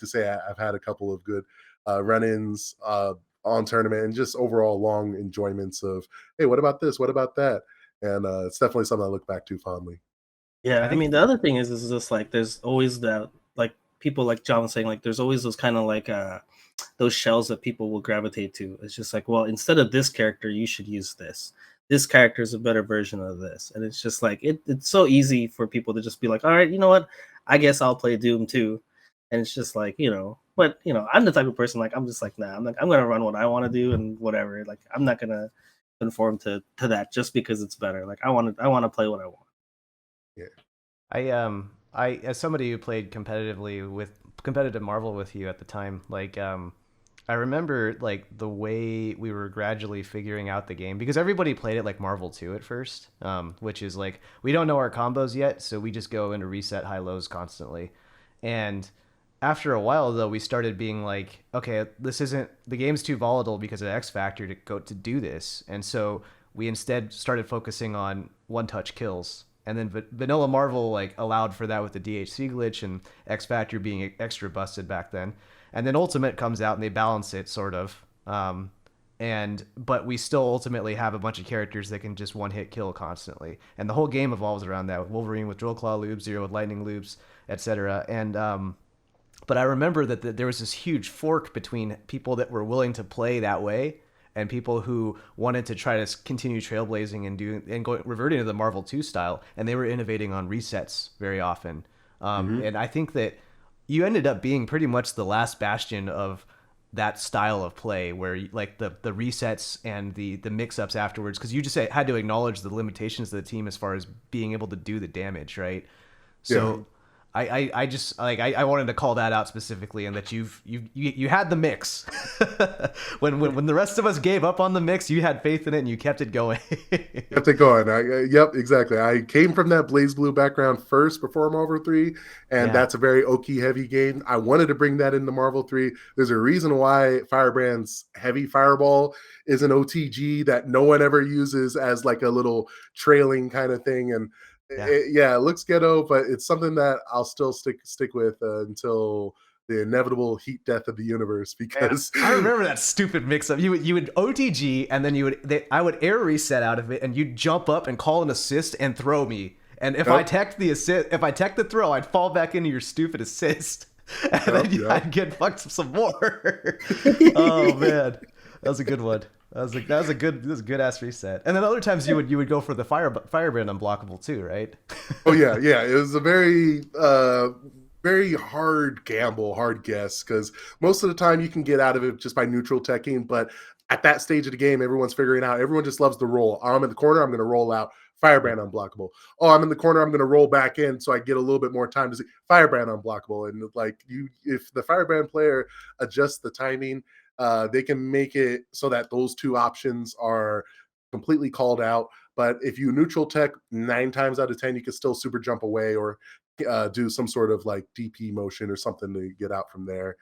say I've had a couple of good run-ins on tournament and just overall long enjoyments of, hey, what about this? What about that? And it's definitely something I look back to fondly. I Yeah, I think mean, the other thing is just like there's always that, like people like John was saying, like there's always those kind of like those shells that people will gravitate to. It's just like, well, instead of this character, you should use this. This character is a better version of this, and it's just like it's so easy for people to just be like, all right, you know what? I guess I'll play Doom too, and it's just like but I'm the type of person like I'm just like nah, I'm gonna run what I want to do and whatever. Like I'm not gonna conform to that just because it's better. Like I want to play what I want. Yeah. I as somebody who played competitively with competitive Marvel with you at the time, I remember like the way we were gradually figuring out the game because everybody played it like Marvel 2 at first, which is like we don't know our combos yet, so we just go into reset high lows constantly. And after a while though, we started being like, okay, this isn't the game's too volatile because of X Factor to do this. And so we instead started focusing on one touch kills. And then Vanilla Marvel like allowed for that with the DHC glitch and X Factor being extra busted back then. And then Ultimate comes out and they balance it sort of. But we still ultimately have a bunch of characters that can just one hit kill constantly, and the whole game evolves around that with Wolverine with drill claw loops, Zero with lightning loops, etc. And but I remember that there was this huge fork between people that were willing to play that way and people who wanted to try to continue trailblazing and reverting to the Marvel 2 style, and they were innovating on resets very often. Hmm. And I think that you ended up being pretty much the last bastion of that style of play where like the resets and the mix-ups afterwards, because you just had to acknowledge the limitations of the team as far as being able to do the damage, right? Yeah. So I just like I wanted to call that out specifically, and that you had the mix. When the rest of us gave up on the mix, you had faith in it and you kept it going. Kept it going. Yep, exactly. I came from that Blaze Blue background first before Marvel 3, and Yeah, that's a very Oki heavy game. I wanted to bring that into Marvel 3. There's a reason why Firebrand's heavy fireball is an OTG that no one ever uses as like a little trailing kind of thing. And yeah. yeah, it looks ghetto, but it's something that I'll still stick with until the inevitable heat death of the universe Man, because I remember that stupid mix-up. You would OTG, and then I would air reset out of it, and you'd jump up and call an assist and throw me. And if I yep, teched the assist, if I teched the throw, I'd fall back into your stupid assist, and yep, then yep. I'd get fucked some more. Oh man, that was a good one. That was a good ass reset. And then other times you would go for the firebrand unblockable too, right? Oh yeah. It was a very hard gamble, hard guess, because most of the time you can get out of it just by neutral teching. But at that stage of the game, everyone's figuring out. Everyone just loves the roll. I'm in the corner. I'm going to roll out. Yep. Firebrand unblockable. Oh, I'm in the corner. I'm going to roll back in, so I get a little bit more time to see Firebrand unblockable. And like if the Firebrand player adjusts the timing, they can make it so that those two options are completely called out. But if you neutral tech 9 times out of 10, you can still super jump away or do some sort of like DP motion or something to get out from there.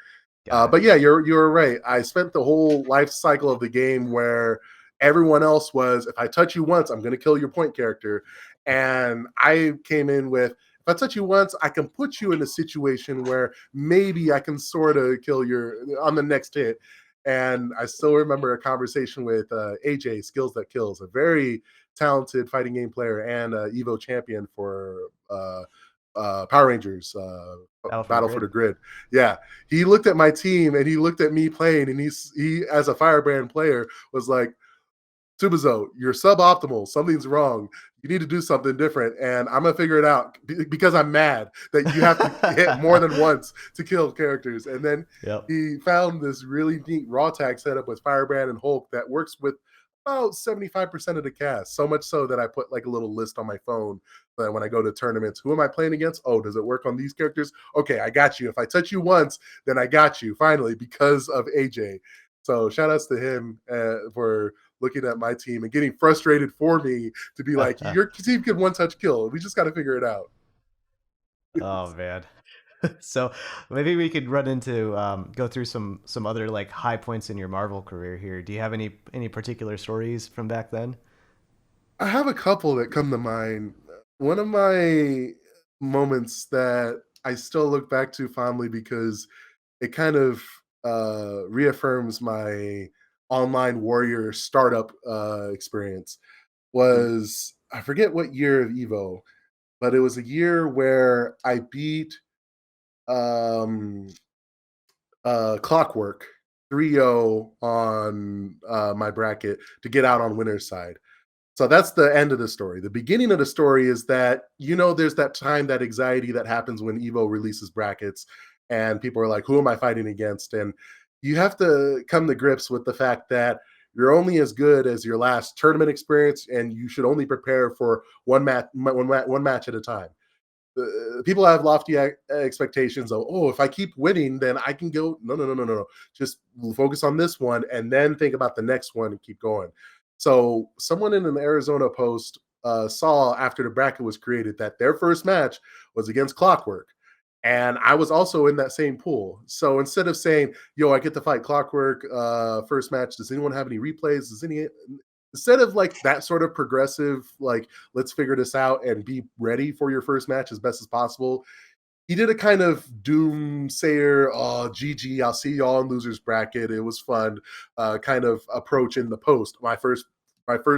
Got it. But yeah, you're right. I spent the whole life cycle of the game where everyone else was, if I touch you once, I'm going to kill your point character, and I came in with, if I touch you once, I can put you in a situation where maybe I can sort of kill your on the next hit. And I still remember a conversation with AJ Skills That Kills, a very talented fighting game player and Evo champion for Power Rangers. Battle for the Battle for Grid. the Grid. Yeah, he looked at my team and he looked at me playing, and he as a Firebrand player was like, Tubazo, you're suboptimal. Something's wrong. You need to do something different, and I'm gonna figure it out because I'm mad that you have to hit more than once to kill characters. And then Yep. he found this really neat raw tag setup with Firebrand and Hulk that works with about 75% of the cast. So much so that I put like a little list on my phone that when I go to tournaments, who am I playing against? Oh, does it work on these characters? Okay, I got you. If I touch you once, then I got you finally because of AJ. So shout outs to him for looking at my team and getting frustrated for me to be like, your team can one touch kill. We just got to figure it out. Oh man. So maybe we could run into go through some other like high points in your Marvel career here. Do you have any particular stories from back then? I have a couple that come to mind. One of my moments that I still look back to fondly because it kind of reaffirms my online warrior startup experience was I forget what year of Evo, but it was a year where I beat um, Clockwork 3-0 on my bracket to get out on winner's side. So that's the end of the story. The beginning of the story is that, there's that time, that anxiety that happens when Evo releases brackets and people are like, who am I fighting against? And you have to come to grips with the fact that you're only as good as your last tournament experience and you should only prepare for one match at a time. People have lofty expectations of, if I keep winning, then I can go. No, no, no, no, no, no. Just focus on this one and then think about the next one and keep going. So someone in an Arizona post saw after the bracket was created that their first match was against Clockwork. And I was also in that same pool. So instead of saying, yo, I get to fight Clockwork first match, does anyone have any replays? Instead of like that sort of progressive, like, let's figure this out and be ready for your first match as best as possible, he did a kind of doomsayer, oh, GG, I'll see y'all in losers bracket. It was fun, kind of approach in the post. My first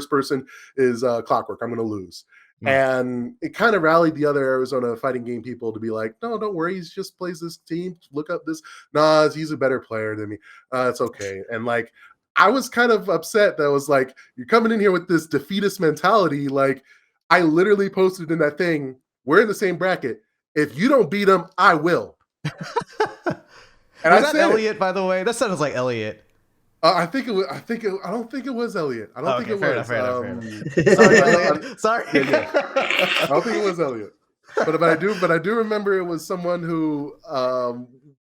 person is Clockwork. I'm going to lose. Hmm. And it kind of rallied the other Arizona fighting game people to be like, no, don't worry. He just plays this team. Look up this. Nah, he's a better player than me. It's okay. And like, I was kind of upset that I was like, you're coming in here with this defeatist mentality. Like, I literally posted in that thing, we're in the same bracket. If you don't beat him, I will. And Was I that said it. Elliot, by the way? That sounds like Elliot. I think it was. I don't think it was Elliot. I don't think it fair was. enough, fair enough. Sorry, Elliot. Sorry. Yeah. I don't think it was Elliot. But I do remember it was someone who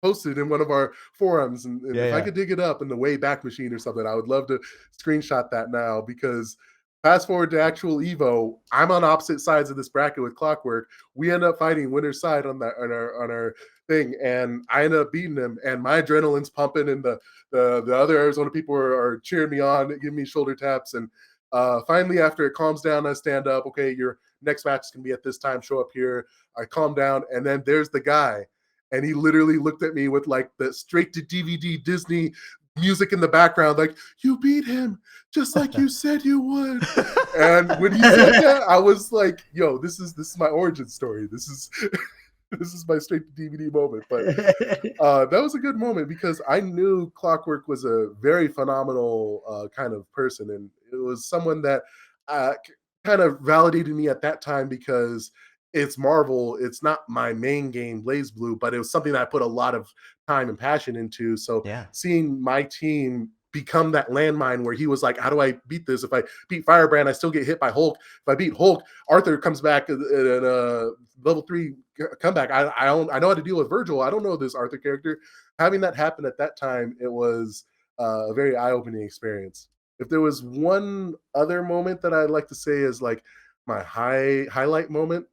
posted in one of our forums, and if I could dig it up in the Wayback Machine or something, I would love to screenshot that now because fast forward to actual Evo, I'm on opposite sides of this bracket with Clockwork. We end up fighting winner's side on our thing, and I end up beating him, and my adrenaline's pumping, and the other Arizona people are cheering me on, giving me shoulder taps, and finally after it calms down, I stand up. Okay, your next match is gonna be at this time. Show up here. I calm down, and then there's the guy, and he literally looked at me with like the straight to DVD Disney music in the background, like, you beat him just like you said you would. And when he said that, I was like, yo, this is my origin story. This is this is my straight to DVD moment. But that was a good moment because I knew Clockwork was a very phenomenal kind of person, and it was someone that kind of validated me at that time because it's Marvel. It's not my main game, Blaze Blue, but it was something that I put a lot of time and passion into. So Yeah. seeing my team become that landmine where he was like, how do I beat this? If I beat Firebrand, I still get hit by Hulk. If I beat Hulk, Arthur comes back in a level 3 comeback. I know how to deal with Virgil. I don't know this Arthur character. Having that happen at that time, it was a very eye-opening experience. If there was one other moment that I'd like to say is like my highlight moment,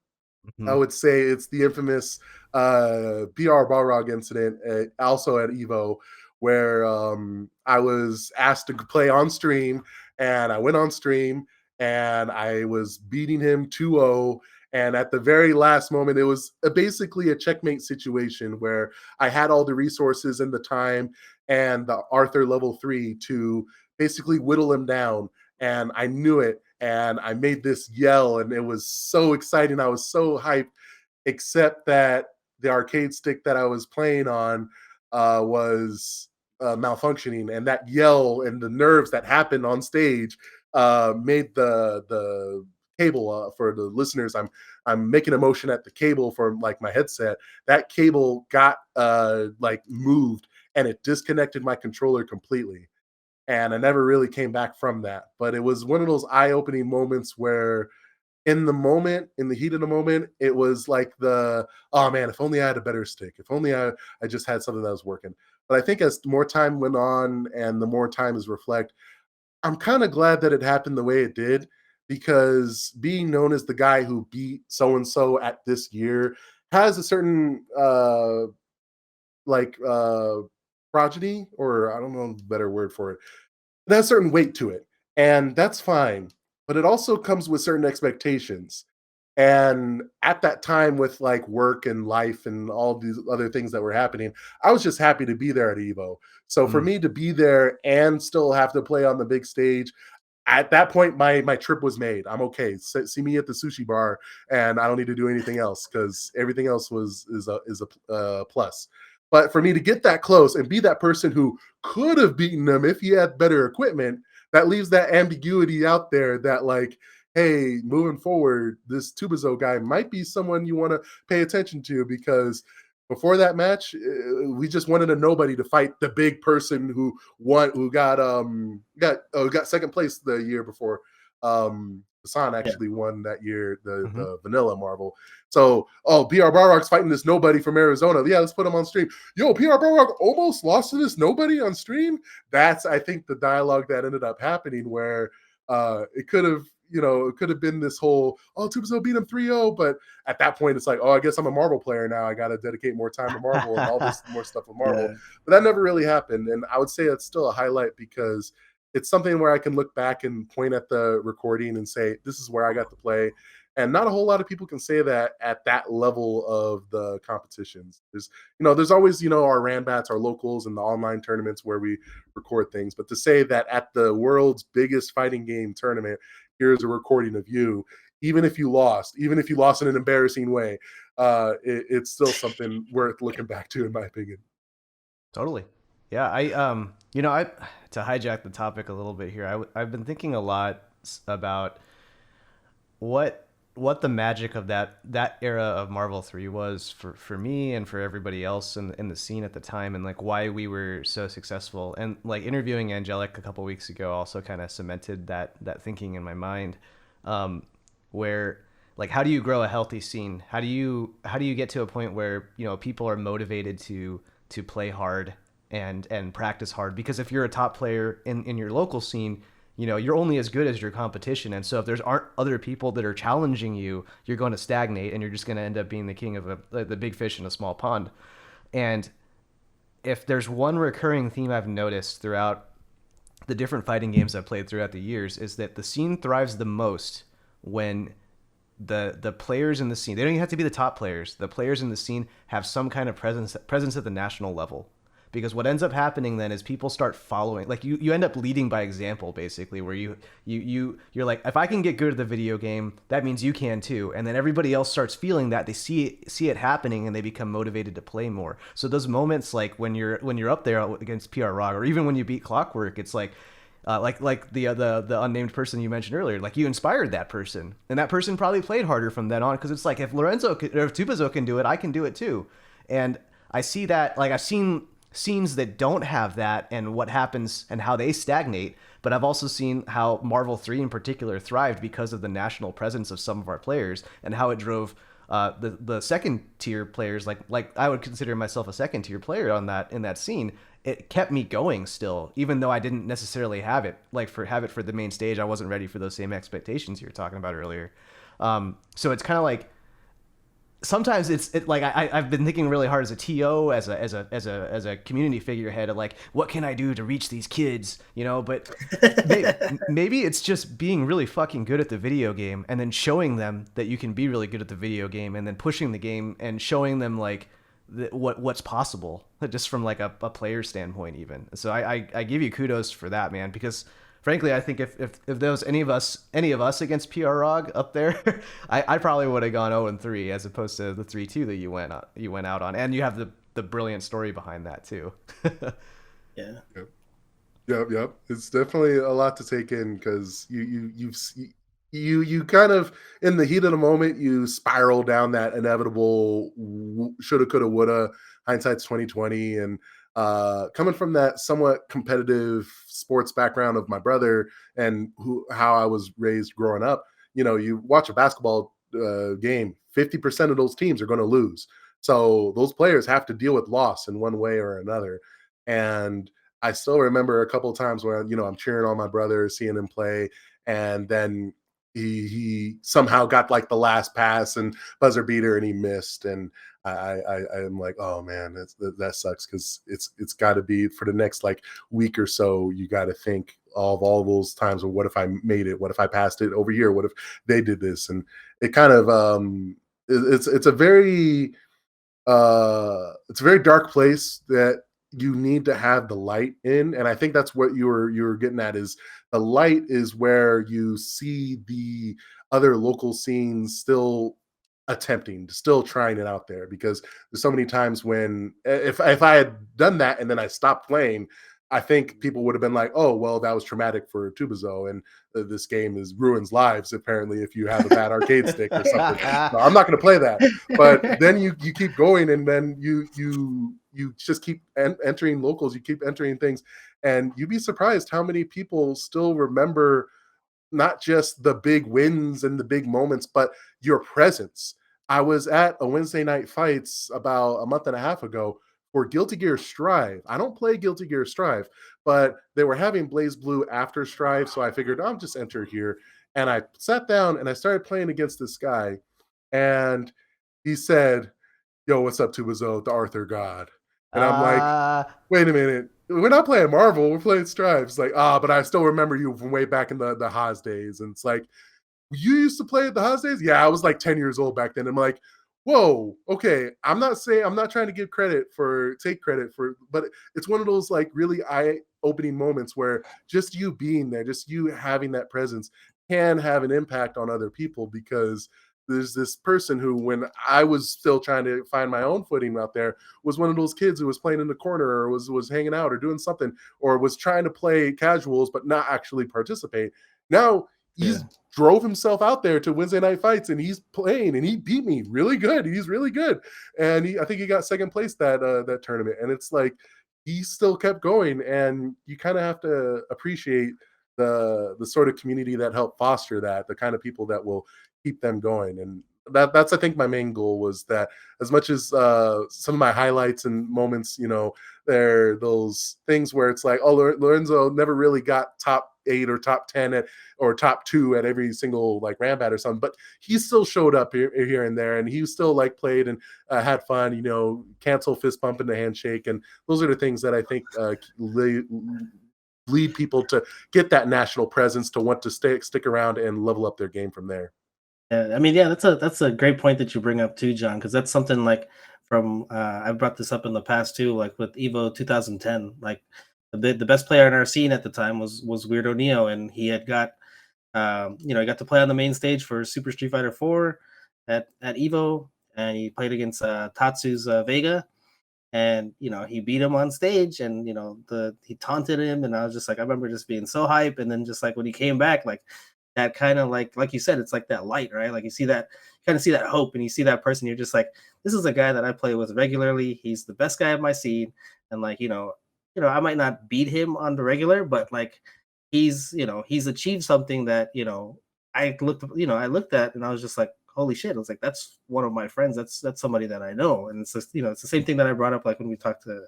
I Mhm. would say it's the infamous PR Balrog incident, also at Evo, where I was asked to play on stream, and I went on stream, and I was beating him 2-0. And at the very last moment, it was basically a checkmate situation where I had all the resources and the time and the Arthur level 3 to basically whittle him down. And I knew it, and I made this yell, and it was so exciting. I was so hyped, except that the arcade stick that I was playing on was malfunctioning, and that yell and the nerves that happened on stage made the cable for the listeners. I'm making a motion at the cable for like my headset. That cable got like moved, and it disconnected my controller completely. And I never really came back from that. But it was one of those eye-opening moments where in the moment, in the heat of the moment, it was like oh man, if only I had a better stick. If only I just had something that was working. But I think as more time went on and the more time is reflect, I'm kind of glad that it happened the way it did, because being known as the guy who beat so and so at this year has a certain like progeny, or I don't know the better word for it. It has a certain weight to it, and that's fine. But it also comes with certain expectations. And at that time, with like work and life and all these other things that were happening, I was just happy to be there at Evo. So for Mm. me to be there and still have to play on the big stage, at that point, my trip was made. I'm okay. See me at the sushi bar, and I don't need to do anything else, because everything else is a plus. But for me to get that close and be that person who could have beaten them if he had better equipment, that leaves that ambiguity out there that like, hey, moving forward, this Tubazo guy might be someone you want to pay attention to, because before that match, we just wanted a nobody to fight the big person who got second place the year before. Hassan Yeah. actually won that year, Mm-hmm. the vanilla marble. So, PR Barrock's fighting this nobody from Arizona. Yeah, let's put him on stream. Yo, PR Barrock almost lost to this nobody on stream. That's, I think, the dialogue that ended up happening, where it could have, it could have been this whole, Tubazo beat him 3-0, but at that point, it's like, I guess I'm a Marvel player now. I got to dedicate more time to Marvel and all this more stuff with Marvel. Yeah. But that never really happened. And I would say it's still a highlight, because it's something where I can look back and point at the recording and say, this is where I got to play. And not a whole lot of people can say that at that level of the competitions. There's always, our Ranbats, our locals, and the online tournaments where we record things. But to say that at the world's biggest fighting game tournament, here's a recording of you, even if you lost in an embarrassing way, it's still something worth looking back to, in my opinion. Totally. Yeah, I to hijack the topic a little bit here, I've been thinking a lot about what the magic of that era of Marvel 3 was for me and for everybody else in the scene at the time, and like why we were so successful. And like interviewing Angelic a couple weeks ago also kind of cemented that thinking in my mind, where like how do you grow a healthy scene? How do you get to a point where people are motivated to play hard and practice hard? Because if you're a top player in your local scene, you're only as good as your competition. And so if there's aren't other people that are challenging you, you're going to stagnate, and you're just going to end up being the king of the big fish in a small pond. And if there's one recurring theme I've noticed throughout the different fighting games I've played throughout the years, is that the scene thrives the most when the players in the scene, they don't even have to be the top players, the players in the scene have some kind of presence at the national level. Because what ends up happening then is people start following, like you end up leading by example, basically, where you're like, if I can get good at the video game, that means you can too. And then everybody else starts feeling that, they see it happening, and they become motivated to play more. So those moments, like when you're up there against PR Rog, or even when you beat Clockwork, it's like the unnamed person you mentioned earlier, like you inspired that person, and that person probably played harder from then on, because it's like, if Tubazo can do it, I can do it too. And I see that, like I've seen scenes that don't have that and what happens and how they stagnate, but I've also seen how Marvel 3 in particular thrived because of the national presence of some of our players, and how it drove the second tier players, like I would consider myself a second tier player in that scene. It kept me going still, even though I didn't necessarily have it for the main stage. I wasn't ready for those same expectations you were talking about earlier. So it's kind of like, sometimes like I've been thinking really hard as a TO, as a community figurehead, of like, what can I do to reach these kids, but maybe it's just being really fucking good at the video game, and then showing them that you can be really good at the video game, and then pushing the game and showing them like what's possible, just from like a player standpoint even. So I give you kudos for that, man, because Frankly, I think if there was any of us against PR Rog up there, I probably would have gone 0-3 as opposed to the 3-2 that you went out on, and you have the brilliant story behind that too. Yeah. Yep. Yep. It's definitely a lot to take in because you kind of in the heat of the moment you spiral down that inevitable shoulda, coulda, woulda. Hindsight's 2020, and coming from that somewhat competitive sports background of my brother and how I was raised growing up, you watch a basketball game, 50% of those teams are going to lose. So those players have to deal with loss in one way or another. And I still remember a couple of times where I'm cheering on my brother, seeing him play, and then he somehow got like the last pass and buzzer beater, and he missed, and I'm like, oh man, that sucks because it's got to be for the next like week or so. You got to think of all those times. Or what if I made it? What if I passed it over here? What if they did this? And it kind of it's a very it's a very dark place that you need to have the light in, and I think that's what you were getting at is the light is where you see the other local scenes still attempting, still trying it out there, because there's so many times when if I had done that and then I stopped playing, I think people would have been like, oh well, that was traumatic for Tubazo, and this game is ruins lives apparently if you have a bad arcade stick or something. No, I'm not going to play that. But then you keep going, and then you just keep entering locals, you keep entering things, and you'd be surprised how many people still remember not just the big wins and the big moments, but your presence. I was at a Wednesday night fights about a month and a half ago for Guilty Gear Strive. I don't play Guilty Gear Strive, but they were having Blaze Blue after Strive, so I figured I'll just enter here. And I sat down and I started playing against this guy, and he said, "Yo, what's up, Tubazo, the Arthur God?" And I'm like, uh "Wait a minute, we're not playing Marvel, we're playing Strive." It's like, but I still remember you from way back in the Haas days. And it's like, you used to play at the Haas days? Yeah, I was like 10 years old back then. I'm like, whoa, okay. I'm not trying to take credit for, but it's one of those like really eye-opening moments where just you being there, just you having that presence can have an impact on other people, because there's this person who, when I was still trying to find my own footing out there, was one of those kids who was playing in the corner, or was hanging out or doing something, or was trying to play casuals but not actually participate. Now he's drove himself out there to Wednesday night fights, and he's playing, and he beat me really good. He's really good, and I think he got second place that tournament. And it's like he still kept going, and you kind of have to appreciate the sort of community that helped foster that, the kind of people that will keep them going. And that's I think my main goal was that, as much as some of my highlights and moments, they're those things where it's like, oh, Lorenzo never really got top 8 or top 10 or top 2 at every single like Rambat or something, but he still showed up here and there, and he still like played and had fun, cancel fist bump and the handshake. And those are the things that I think lead people to get that national presence, to want to stick around and level up their game from there. Yeah, I mean, yeah, that's a great point that you bring up too, John, because that's something like from I've brought this up in the past too, like with Evo 2010, like the best player in our scene at the time was Weirdo Neo, and he had got he got to play on the main stage for Super Street Fighter 4 at Evo, and he played against Tatsu's Vega, and he beat him on stage, and the he taunted him, and I was just like, I remember just being so hype. And then just like when he came back, like that kind of like you said, it's like that light, right? Like you see that, you kind of see that hope, and you see that person, you're just like, this is a guy that I play with regularly, he's the best guy of my scene. And like I might not beat him on the regular, but like he's achieved something that I looked at, and I was just like, holy shit. I was like, that's one of my friends. That's somebody that I know. And it's just, it's the same thing that I brought up like when we talked to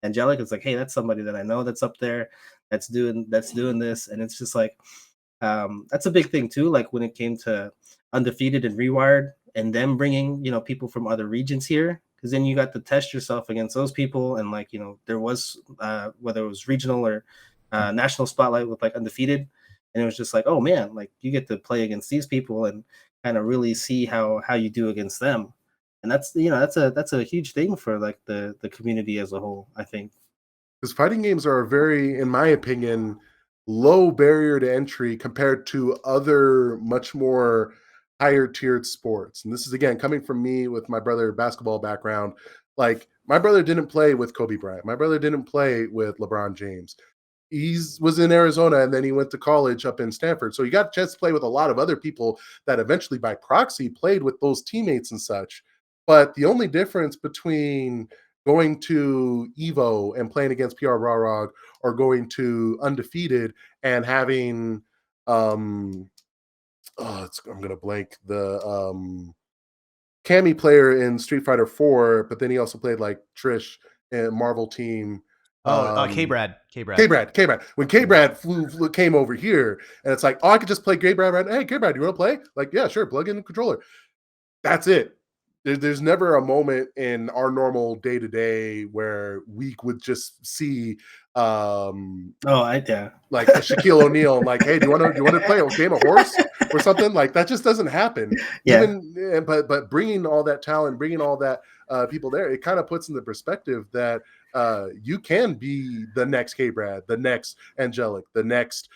Angelic. It's like, hey, that's somebody that I know that's up there, that's doing this. And it's just like that's a big thing too, like when it came to Undefeated and Rewired, and them bringing people from other regions here, because then you got to test yourself against those people. And like there was whether it was regional or national spotlight with like Undefeated, and it was just like, oh man, like you get to play against these people and kind of really see how you do against them. And that's a huge thing for like the community as a whole, I think. Because fighting games are a very, in my opinion, low barrier to entry compared to other much more higher tiered sports. And this is again coming from me with my brother basketball background. Like my brother didn't play with Kobe Bryant. My brother didn't play with LeBron James. He was in Arizona and then he went to college up in Stanford. So he got a chance to play with a lot of other people that eventually by proxy played with those teammates and such. But the only difference between going to Evo and playing against PR Rawrog or going to undefeated and having I'm gonna blank the Cammy player in Street Fighter 4, but then he also played like Trish and Marvel Team. Oh, Um, K-Brad. K-Brad. K-Brad. When K-Brad came over here, and it's like, oh, I could just play K-Brad right now. Hey, K-Brad, you want to play? Like, yeah, sure. Plug in the controller. That's it. There's never a moment in our normal day to day where we would just see Yeah. like a Shaquille O'Neal, like, hey, do you want to play a game of horse or something? Like that just doesn't happen. Yeah. But bringing all that talent, bringing all that people there, it kind of puts in the perspective that you can be the next K Brad, the next Angelic, the next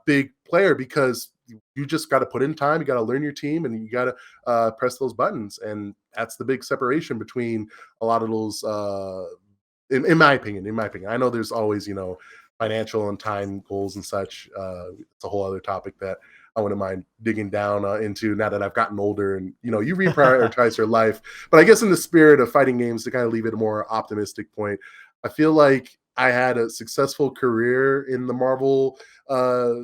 big player because you just got to put in time. You got to learn your team, and you got to press those buttons. And that's the big separation between a lot of those. In my opinion, I know there's always financial and time goals and such. It's a whole other topic that I wouldn't mind digging down into now that I've gotten older and you reprioritize your life. But I guess in the spirit of fighting games, to kind of leave it a more optimistic point, I feel like I had a successful career in the Marvel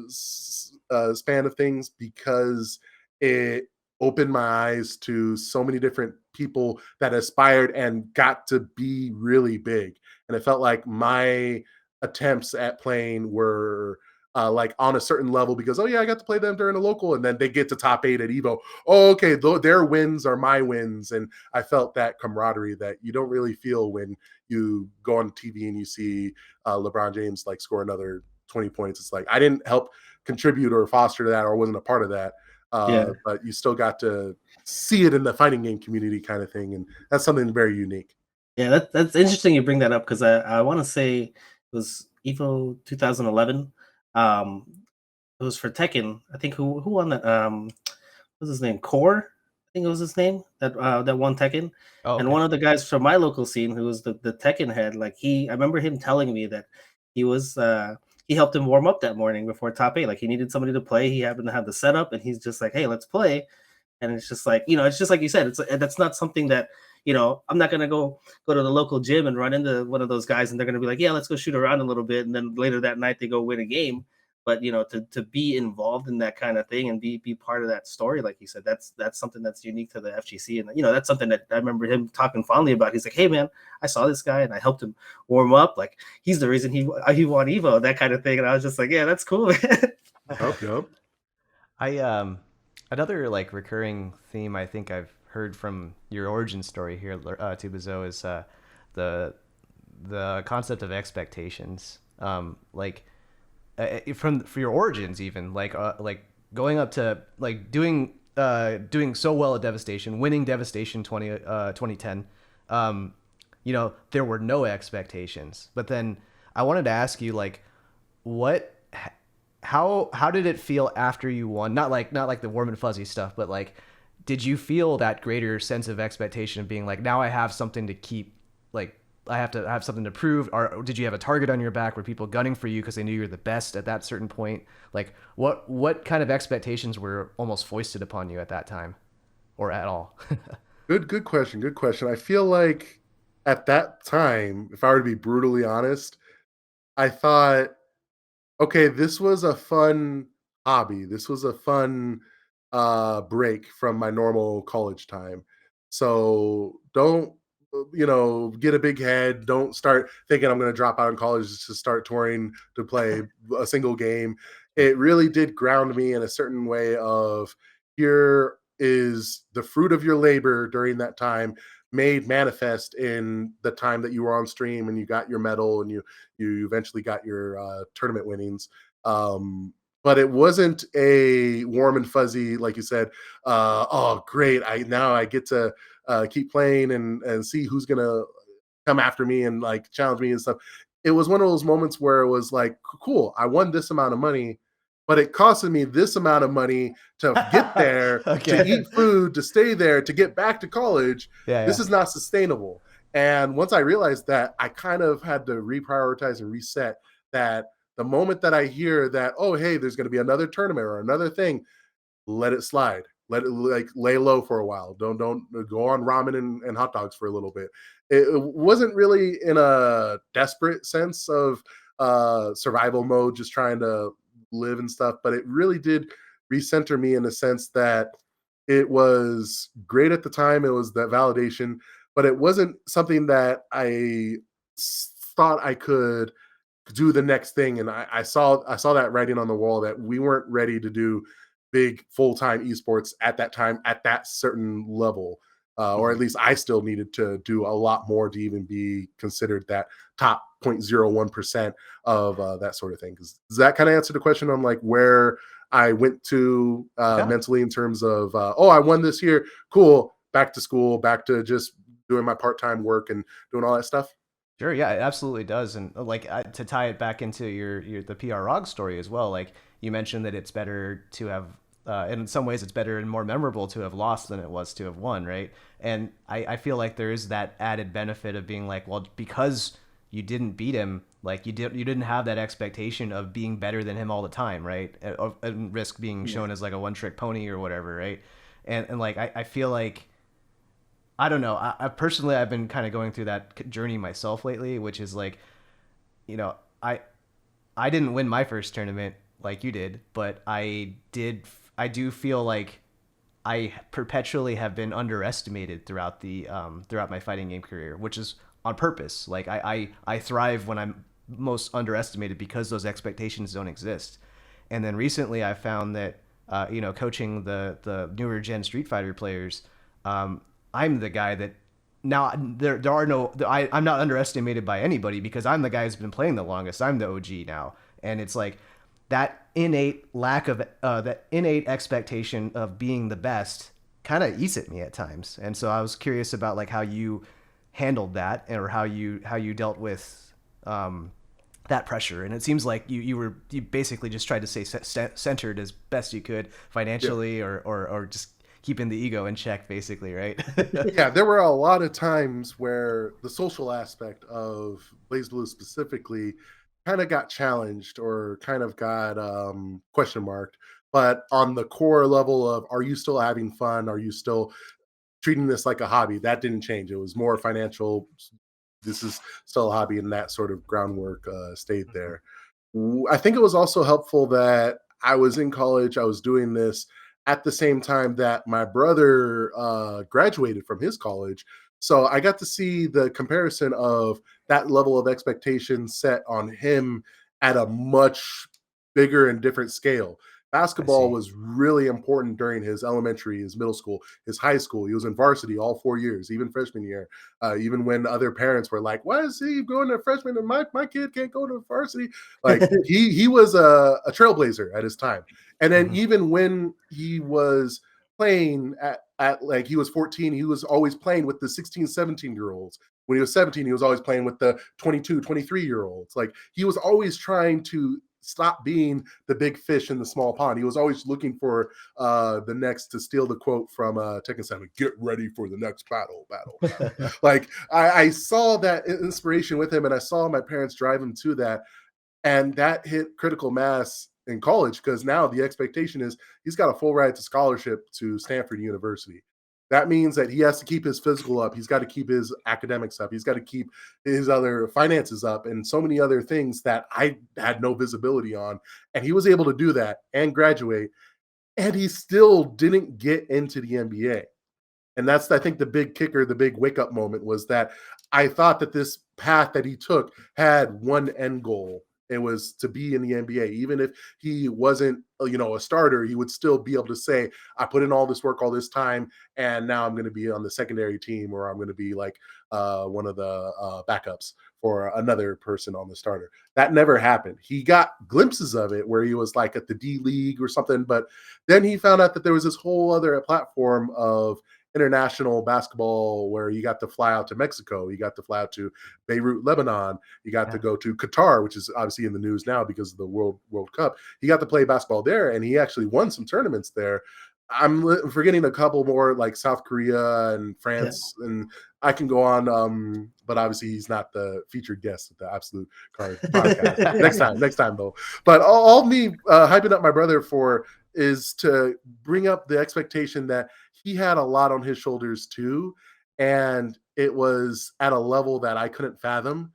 span of things because it opened my eyes to so many different people that aspired and got to be really big. And it felt like my attempts at playing were like on a certain level because oh yeah, I got to play them during a local, and then they get to top 8 at Evo. Oh, okay, their wins are my wins, and I felt that camaraderie that you don't really feel when you go on TV and you see LeBron James like score another 20 points. It's like I didn't help contribute or foster that or wasn't a part of that, Yeah. but you still got to see it in the fighting game community kind of thing, and that's something very unique. Yeah, that's interesting you bring that up because I want to say it was Evo 2011. Um, it was for Tekken. I think who won that? What's his name? Core, I think it was his name that won Tekken. Oh, And okay. one of the guys from my local scene, who was the Tekken head, like I remember him telling me that he was he helped him warm up that morning before top 8. Like he needed somebody to play. He happened to have the setup, and he's just like, "Hey, let's play." And it's just like it's just like you said. That's not something that I'm not gonna go to the local gym and run into one of those guys, and they're gonna be like, "Yeah, let's go shoot around a little bit," and then later that night they go win a game. But to be involved in that kind of thing and be part of that story, like you said, that's something that's unique to the FGC, and that's something that I remember him talking fondly about. He's like, "Hey man, I saw this guy and I helped him warm up. Like he's the reason he won Evo, that kind of thing." And I was just like, "Yeah, that's cool, man." Yep. I another like recurring theme I think I've heard from your origin story here, Tubazo, is the the concept of expectations. Like from for your origins, even like going up to like doing so well at Devastation, winning Devastation 2010. There were no expectations. But then I wanted to ask you like what how did it feel after you won? Not like the warm and fuzzy stuff, but like did you feel that greater sense of expectation of being like now I have something to keep, like I have to have something to prove? Or did you have a target on your back? Were people gunning for you because they knew you were the best at that certain point? Like what kind of expectations were almost foisted upon you at that time, or at all? Good question. Good question. I feel like at that time, if I were to be brutally honest, I thought, okay, this was a fun hobby. This was a fun break from my normal college time. So don't get a big head. Don't start thinking I'm going to drop out in college to start touring to play a single game. It really did ground me in a certain way of here is the fruit of your labor during that time made manifest in the time that you were on stream and you got your medal and you eventually got your tournament winnings. But it wasn't a warm and fuzzy, like you said. Oh, great! I get to keep playing and see who's gonna come after me and like challenge me and stuff. it was one of those moments where it was like, cool, I won this amount of money, but it costed me this amount of money to get there, to Okay. eat food, to stay there, to get back to college. Yeah, This yeah. is not sustainable. And once I realized that, I kind of had to reprioritize and reset that the moment that I hear that, oh, hey, there's going to be another tournament or another thing, let it slide. Let it like lay low for a while. Don't go on ramen and hot dogs for a little bit. It wasn't really in a desperate sense of survival mode, just trying to live and stuff, but it really did recenter me in the sense that it was great at the time. It was that validation, but it wasn't something that thought I could do the next thing. And I saw that writing on the wall that we weren't ready to do big full-time esports at that time at that certain level. Or at Mhm. least I still needed to do a lot more to even be considered that top 0.01% of that sort of thing. Does that kind of answer the question on like where I went to Yeah. mentally in terms of, oh, I won this year. Cool. Back to school, back to just doing my part-time work and doing all that stuff. Sure, yeah, it absolutely does, and to tie it back into the PR Rog story as well. Like you mentioned that it's better to have, and in some ways, it's better and more memorable to have lost than it was to have won, right? And I feel like there is that added benefit of being like, well, because you didn't beat him, like you didn't have that expectation of being better than him all the time, right? And risk being Yeah. shown as like a one trick pony or whatever, right? And like I feel like I don't know. I personally, I've been kind of going through that journey myself lately, which is like, you know, I didn't win my first tournament like you did, but I did. I do feel like I perpetually have been underestimated throughout my fighting game career, which is on purpose. Like I thrive when I'm most underestimated because those expectations don't exist. And then recently, I found that coaching the newer gen Street Fighter players, I'm the guy that now there are no I'm not underestimated by anybody because I'm the guy who's been playing the longest. I'm the OG now, and it's like that innate lack of that innate expectation of being the best kind of eats at me at times. And so I was curious about like how you handled that or how you dealt with that pressure. And it seems like you basically just tried to stay centered as best you could Yeah. financially or just keeping the ego in check, basically, right? Yeah, there were a lot of times where the social aspect of Blaze Blue specifically kind of got challenged or kind of got question marked. But on the core level of, are you still having fun? Are you still treating this like a hobby? That didn't change. It was more financial. This is still a hobby, and that sort of groundwork stayed there. I think it was also helpful that I was in college. I was doing this at the same time that my brother graduated from his college. So I got to see the comparison of that level of expectation set on him at a much bigger and different scale. I Basketball see. was really important during his elementary, his middle school, his high school. He was in varsity all 4 years, even freshman year. Even when other parents were like, "Why is he going to freshman and my kid can't go to varsity?" Like he was a trailblazer at his time. And then Hmm. even when he was playing at like he was 14, he was always playing with the 16, 17-year olds. When he was 17, he was always playing with the 22, 23-year olds. Like he was always trying to stop being the big fish in the small pond. He was always looking for the next, to steal the quote from Tekken 7, get ready for the next battle. Like I saw that inspiration with him, and I saw my parents drive him to that, and that hit critical mass in college because now the expectation is he's got a full ride to scholarship to Stanford University. That means that he has to keep his physical up. He's got to keep his academics up. He's got to keep his other finances up and so many other things that I had no visibility on. And he was able to do that and graduate. And he still didn't get into the NBA. And that's, I think, the big kicker, the big wake up moment was that I thought that this path that he took had one end goal. It was to be in the NBA. Even if he wasn't, a starter, he would still be able to say, I put in all this work, all this time, and now I'm going to be on the secondary team, or I'm going to be like one of the backups for another person on the starter. That never happened. He got glimpses of it where he was like at the D League or something, but then he found out that there was this whole other platform of international basketball where you got to fly out to Mexico, you got to fly out to Beirut, Lebanon, you got to go to Qatar, which is obviously in the news now because of the World Cup. He got to play basketball there, and he actually won some tournaments there. I'm forgetting a couple more, like South Korea and France, and I can go on. But obviously, he's not the featured guest at the Absolute Card podcast. next time though. But all me hyping up my brother for is to bring up the expectation that he had a lot on his shoulders too, and it was at a level that I couldn't fathom,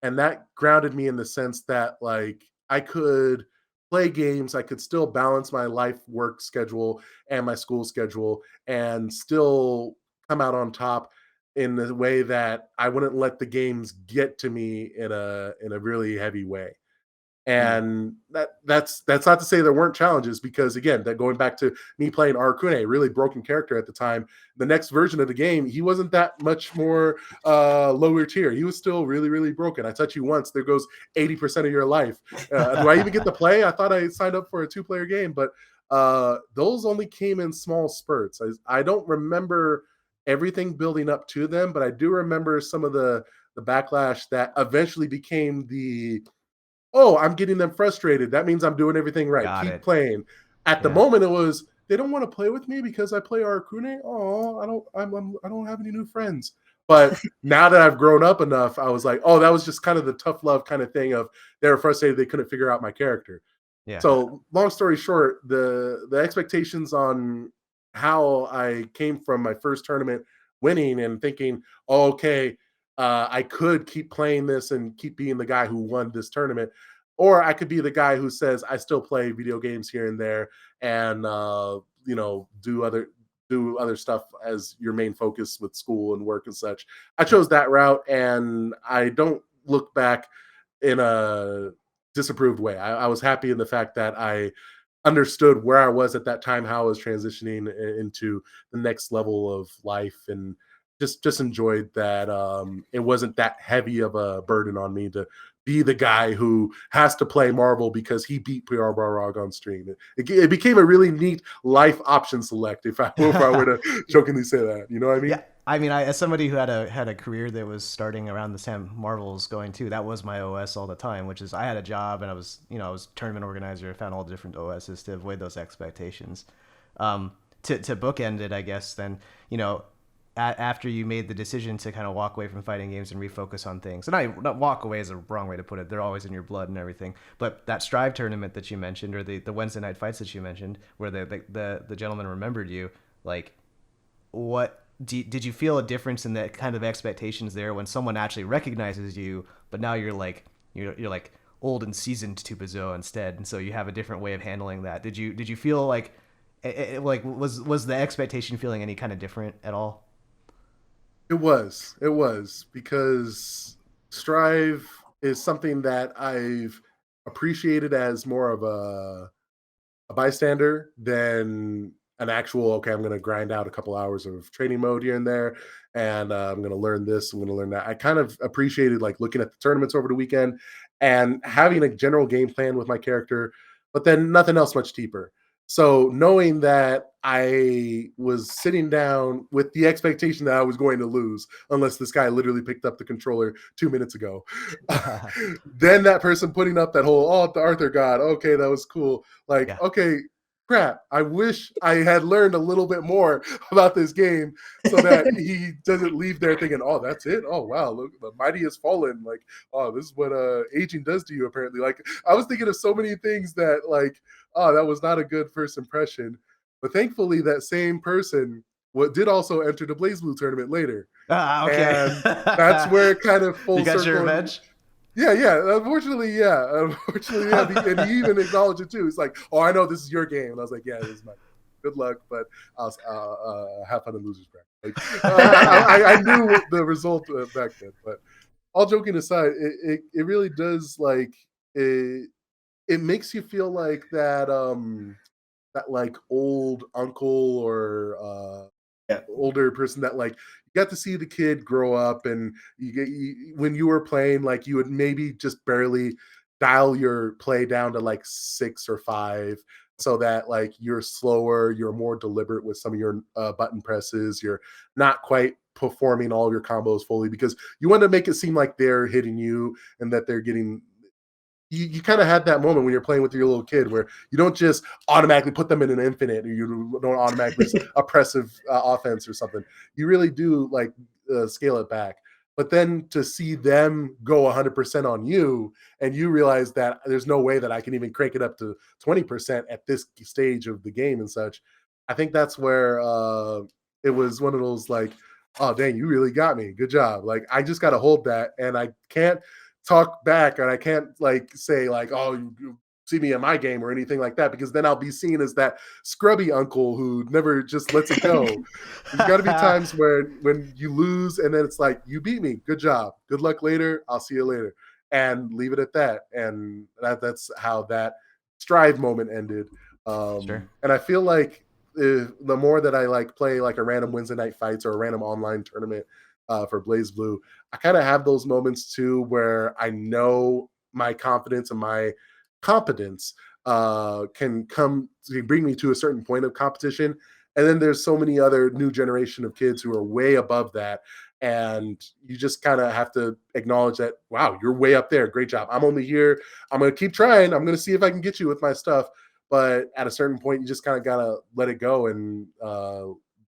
and that grounded me in the sense that like I could play games, I could still balance my life work schedule and my school schedule and still come out on top in the way that I wouldn't let the games get to me in a really heavy way. And that's not to say there weren't challenges, because again, that going back to me playing Arakune, really broken character at the time, the next version of the game, he wasn't that much more lower tier. He was still really, really broken. I touch you once, there goes 80% of your life. Do I even get to play? I thought I signed up for a 2-player game, but those only came in small spurts. I don't remember everything building up to them, but I do remember some of the backlash that eventually became the, oh, I'm getting them frustrated. That means I'm doing everything right. Keep playing. At the moment, it was, they don't want to play with me because I play Arakune. Oh, I don't have any new friends. But now that I've grown up enough, I was like, oh, that was just kind of the tough love kind of thing of they were frustrated they couldn't figure out my character. Yeah. So long story short, the expectations on how I came from my first tournament winning and thinking, oh, okay, I could keep playing this and keep being the guy who won this tournament, or I could be the guy who says I still play video games here and there, and do other stuff as your main focus with school and work and such. I chose that route, and I don't look back in a disapproved way. I was happy in the fact that I understood where I was at that time, how I was transitioning into the next level of life, and just enjoyed that it wasn't that heavy of a burden on me to be the guy who has to play Marvel because he beat PR Barrog on stream. It became a really neat life option select, if I were to jokingly say that. You know what I mean? Yeah. I mean, as somebody who had a career that was starting around the Sam Marvel's going too, that was my OS all the time. Which is, I had a job and I was tournament organizer. I found all the different OSs to avoid those expectations. To bookend it, I guess then, after you made the decision to kind of walk away from fighting games and refocus on things, and not walk away is a wrong way to put it. They're always in your blood and everything. But that Strive tournament that you mentioned, or the Wednesday night fights that you mentioned, where the gentleman remembered you, like, what did you feel a difference in the kind of expectations there when someone actually recognizes you, but now you're like old and seasoned Tubazo instead, and so you have a different way of handling that? Did you feel like was the expectation feeling any kind of different at all? It was because Strive is something that I've appreciated as more of a bystander than an actual, okay, I'm going to grind out a couple hours of training mode here and there, and I'm going to learn this, I'm going to learn that. I kind of appreciated like looking at the tournaments over the weekend and having a general game plan with my character, but then nothing else much deeper. So knowing that I was sitting down with the expectation that I was going to lose unless this guy literally picked up the controller 2 minutes ago, then that person putting up that whole, oh, the Arthur God, okay, that was cool. Like, Yeah. okay, crap, I wish I had learned a little bit more about this game so that he doesn't leave there thinking, oh, that's it. Oh, wow, look, the mighty has fallen. Like, oh, this is what aging does to you, apparently. Like, I was thinking of so many things that, like, oh, that was not a good first impression. But thankfully, that same person did also enter the Blaze Blue tournament later. Okay. And that's where it kind of full You got circle. your revenge? Yeah. Unfortunately, yeah. And he even acknowledged it too. He's like, "Oh, I know this is your game," and I was like, "Yeah, this is mine. Good luck, but I'll have fun in losers bracket." Like, I knew the result back then. But all joking aside, it really does, like, it makes you feel like that like old uncle or older person that, like, you got to see the kid grow up, and when you were playing, like, you would maybe just barely dial your play down to like 6 or 5 so that like you're slower, you're more deliberate with some of your button presses, you're not quite performing all of your combos fully because you want to make it seem like they're hitting you and that they're getting you kind of had that moment when you're playing with your little kid where you don't just automatically put them in an infinite or you don't automatically just oppressive offense or something. You really do like scale it back. But then to see them go 100% on you and you realize that there's no way that I can even crank it up to 20% at this stage of the game and such. I think that's where it was one of those like, oh, dang, you really got me. Good job. Like, I just got to hold that. And I can't talk back and I can't like say like, oh, you see me in my game or anything like that because then I'll be seen as that scrubby uncle who never just lets it go. There's got to be times where when you lose and then it's like, you beat me, good job, good luck later, I'll see you later, and leave it at that. And that's how that strive moment ended. Sure. And I feel like the more that I like play like a random Wednesday night fights or a random online tournament for Blaze Blue, I kind of have those moments too where I know my confidence and my competence can bring me to a certain point of competition. And then there's so many other new generation of kids who are way above that. And you just kind of have to acknowledge that, wow, you're way up there. Great job. I'm only here. I'm going to keep trying. I'm going to see if I can get you with my stuff. But at a certain point, you just kind of got to let it go and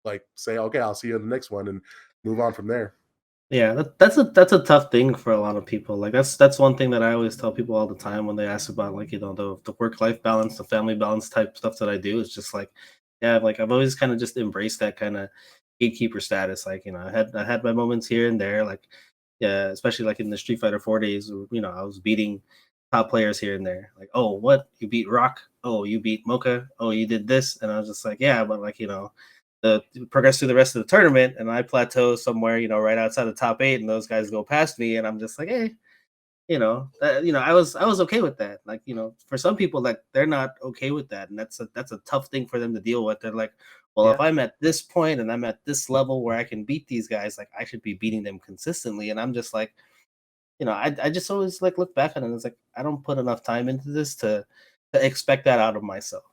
like say, okay, I'll see you in the next one and move on from there. Yeah, that's a tough thing for a lot of people. Like that's one thing that I always tell people all the time when they ask about like the work life balance, the family balance type stuff that I do. It's just like, yeah, like I've always kind of just embraced that kind of gatekeeper status. Like I had my moments here and there. Like yeah, especially like in the Street Fighter 4 days, I was beating top players here and there. Like oh, what you beat Rock? Oh, you beat Mocha? Oh, you did this? And I was just like yeah, but like the progress through the rest of the tournament and I plateau somewhere, right outside the top eight and those guys go past me and I'm just like, hey, I was okay with that. Like, for some people like they're not okay with that. And that's a tough thing for them to deal with. They're like, well, if Yeah. I'm at this point and I'm at this level where I can beat these guys, like I should be beating them consistently. And I'm just like, I just always like look back on it and it's like I don't put enough time into this to expect that out of myself.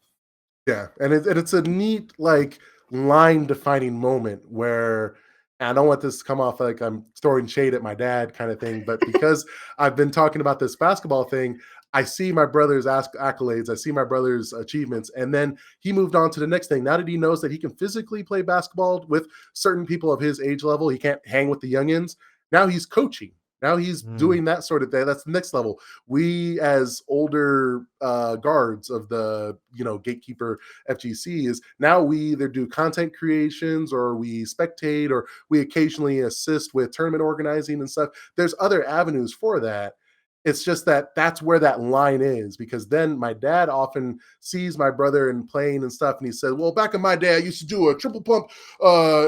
Yeah, and it's a neat like line defining moment where and I don't want this to come off like I'm throwing shade at my dad kind of thing, but because I've been talking about this basketball thing, I see my brother's accolades, I see my brother's achievements, and then he moved on to the next thing. Now that he knows that he can physically play basketball with certain people of his age level, he can't hang with the youngins. Now he's coaching. Now he's Mm. doing that sort of thing. That's the next level. We as older guards of the gatekeeper FGC is now we either do content creations or we spectate or we occasionally assist with tournament organizing and stuff. There's other avenues for that. It's just that that's where that line is because then my dad often sees my brother and playing and stuff and he said, well, back in my day I used to do a triple pump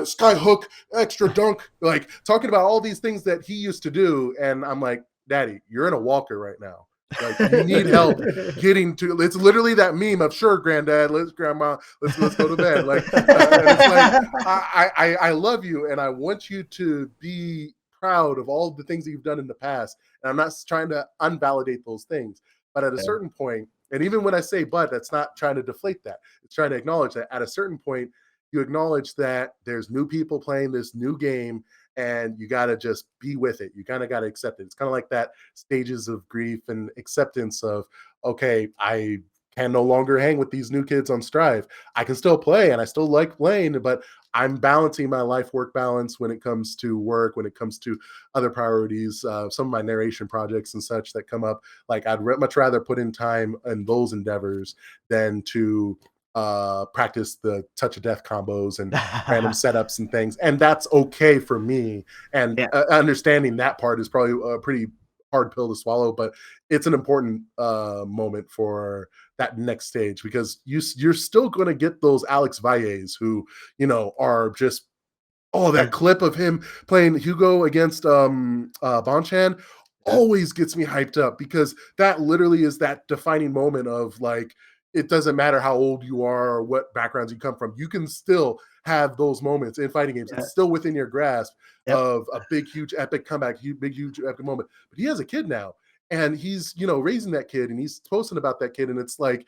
sky hook extra dunk, like talking about all these things that he used to do. And I'm like, daddy, you're in a walker right now. Like you need help getting to. It's literally that meme of sure, granddad, let's go to bed. Like, and it's like I love you and I want you to be proud of all the things that you've done in the past. And I'm not trying to unvalidate those things, but at a Yeah. certain point, and even when I say but, that's not trying to deflate that. It's trying to acknowledge that at a certain point, you acknowledge that there's new people playing this new game and you got to just be with it. You kind of got to accept it. It's kind of like that stages of grief and acceptance of, okay, I can no longer hang with these new kids on Strive. I can still play and I still like playing, but I'm balancing my life work balance when it comes to work, when it comes to other priorities, some of my narration projects and such that come up. Like I'd much rather put in time in those endeavors than to practice the touch of death combos and random setups and things. And that's okay for me. And Yeah. understanding that part is probably a pretty hard pill to swallow, but it's an important moment for that next stage because you're still going to get those Alex Valles who are just that Yeah. clip of him playing Hugo against Bonchan Yeah. always gets me hyped up because that literally is that defining moment of like it doesn't matter how old you are or what backgrounds you come from. You can still have those moments in fighting games. Yeah. It's still within your grasp Yep. of a big, huge, epic comeback, big, huge, epic moment. But he has a kid now, and he's raising that kid, and he's posting about that kid, and it's like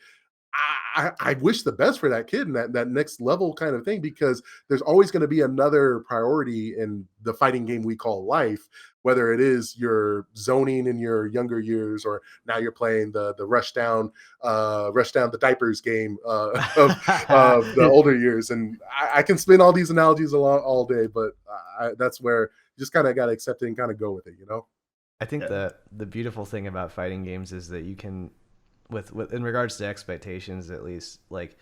I wish the best for that kid and that next level kind of thing, because there's always going to be another priority in the fighting game we call life, whether it is your zoning in your younger years, or now you're playing the rush down the diapers game of the older years. And I can spin all these analogies all day, but that's where you just kind of got to accept it and kind of go with it, you know? I think Yeah. the beautiful thing about fighting games is that you can, with in regards to expectations at least, like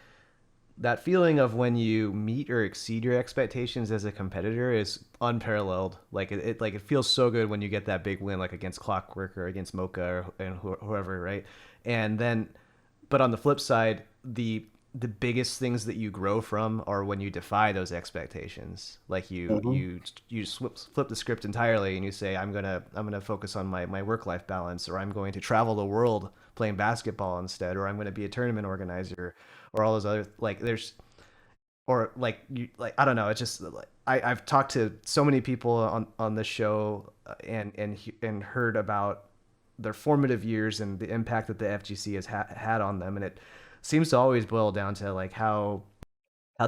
that feeling of when you meet or exceed your expectations as a competitor is unparalleled. Like it feels so good when you get that big win, like against Clockwork or against Mocha and whoever, right? And then, but on the flip side, the biggest things that you grow from are when you defy those expectations. Like Mhm. you flip the script entirely and you say, I'm gonna focus on my work life balance, or I'm going to travel the world playing basketball instead, or I'm going to be a tournament organizer, or all those other, like there's, or like you, like I don't know, it's just like I've talked to so many people on this show, and heard about their formative years and the impact that the FGC has had on them, and it seems to always boil down to like how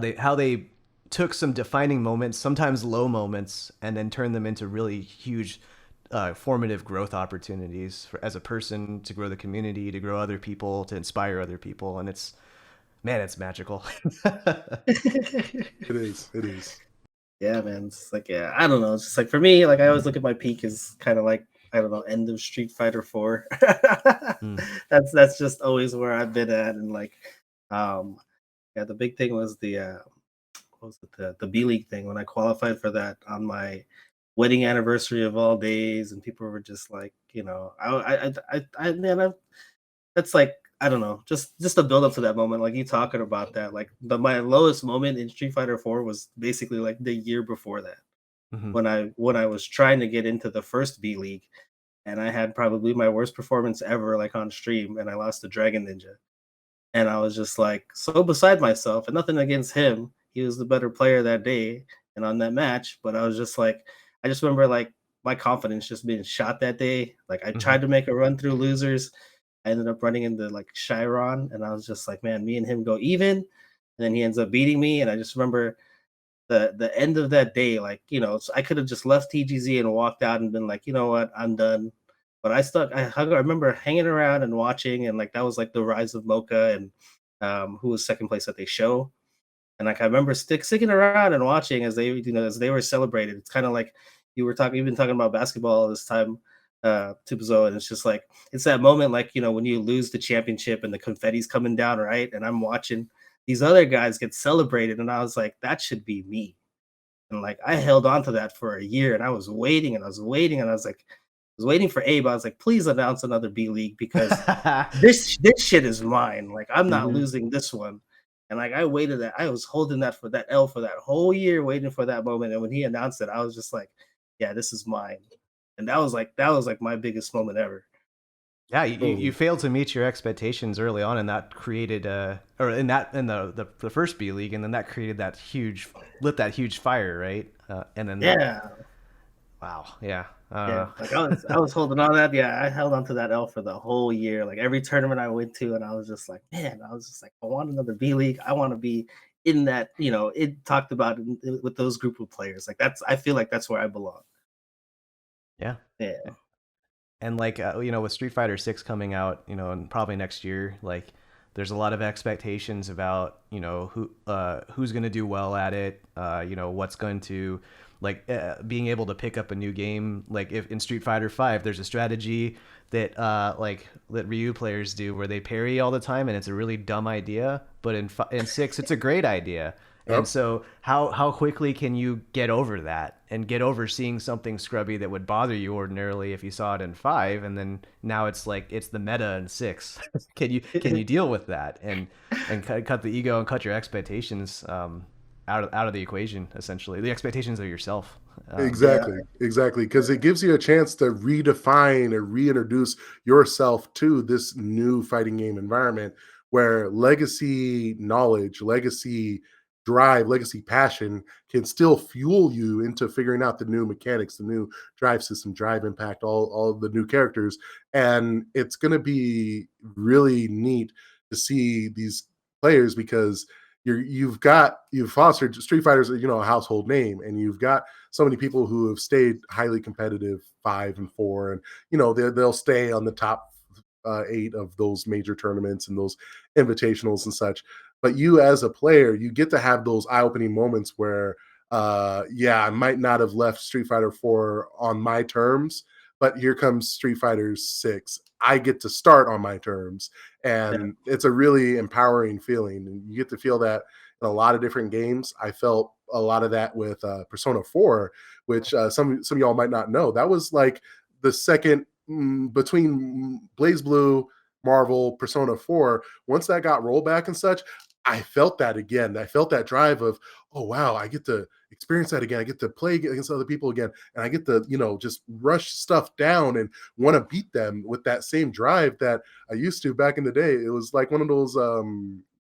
they took some defining moments, sometimes low moments, and then turned them into really huge formative growth opportunities as a person, to grow the community, to grow other people, to inspire other people. And it's, man, it's magical. It is. It is. Yeah, man. It's like, yeah, I don't know. It's just like for me, like I always look at my peak as kind of like, I don't know, end of Street Fighter 4. Mm. That's just always where I've been at. And like, um, yeah, the big thing was the what was it, the B League thing when I qualified for that on my wedding anniversary of all days, and people were just like, man, that's like, I don't know, just a build up to that moment, like you talking about that. Like my lowest moment in Street Fighter 4 was basically like the year before that, Hmm. when I was trying to get into the first B League, and I had probably my worst performance ever, like on stream, and I lost to Dragon Ninja. And I was just like so beside myself, and nothing against him. He was the better player that day and on that match. But I was just like, I just remember like my confidence just being shot that day. Like I Hmm. tried to make a run through losers. I ended up running into like Chiron, and I was just like, man, me and him go even. And then he ends up beating me. And I just remember the end of that day, like, so I could have just left TGZ and walked out and been like, you know what, I'm done. But I remember hanging around and watching, and like that was like the rise of Mocha, and who was second place at the show. And like I remember sticking around and watching as as they were celebrated. It's kind of like you've been talking about basketball this time, Tubazo, and it's just like it's that moment, like when you lose the championship and the confetti's coming down, right? And I'm watching these other guys get celebrated, and I was like, that should be me. And like I held on to that for a year, and I was waiting and I was waiting, and I was like, I was waiting for Abe. I was like, please announce another B League, because this shit is mine. Like I'm not Mhm. losing this one. And like I waited that I was holding that for that L for that whole year, waiting for that moment. And when he announced it, I was just like, yeah, this is mine. And that was like my biggest moment ever. Yeah, you Totally. failed to meet your expectations early on, and that created or in that in the first B League, and then that created that huge, lit that huge fire, right? And then that, Yeah. wow, yeah. Yeah, like I was holding on to that. Yeah, I held on to that L for the whole year. Like every tournament I went to, and I was just like, man, I was just like, I want another B League. I want to be in that. It talked about with those group of players. Like I feel like that's where I belong. Yeah. Yeah. And like with Street Fighter 6 coming out, and probably next year, like there's a lot of expectations about who's going to do well at it, what's going to, like, being able to pick up a new game. Like if in Street Fighter 5 there's a strategy that that Ryu players do where they parry all the time, and it's a really dumb idea, but in 6 it's a great idea. And Yep. so how quickly can you get over that and get over seeing something scrubby that would bother you ordinarily if you saw it in 5, and then now it's like it's the meta in 6. Can you deal with that and cut the ego and cut your expectations out of the equation, essentially the expectations of yourself. Yeah. Exactly, exactly, because it gives you a chance to redefine or reintroduce yourself to this new fighting game environment where legacy knowledge, legacy drive, legacy passion can still fuel you into figuring out the new mechanics, the new drive system, drive impact, all the new characters. And it's going to be really neat to see these players because you've fostered Street Fighter's a household name, and you've got so many people who have stayed highly competitive 5 and 4, and they'll stay on the top 8 of those major tournaments and those invitationals and such. But you as a player, you get to have those eye-opening moments where yeah, I might not have left Street Fighter 4 on my terms, but here comes Street Fighter 6. I get to start on my terms, Yeah. and it's a really empowering feeling. And you get to feel that in a lot of different games. I felt a lot of that with Persona 4, which some of y'all might not know. That was like the second between Blaze Blue, Marvel, Persona 4. Once that got rollback and such, I felt that again. I felt that drive of, oh wow, I get to experience that again. I get to play against other people again, and I get to just rush stuff down and want to beat them with that same drive that I used to back in the day. It was like one of those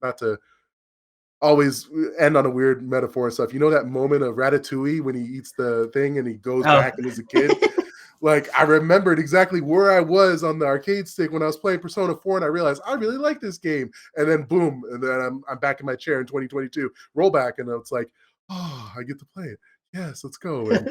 not to always end on a weird metaphor and stuff. You know that moment of Ratatouille when he eats the thing and he goes Oh. back and is a kid? Like, I remembered exactly where I was on the arcade stick when I was playing Persona 4, and I realized I really like this game. And then boom, and then I'm back in my chair in 2022, roll back, and it's like, oh, I get to play it. Yes, let's go. And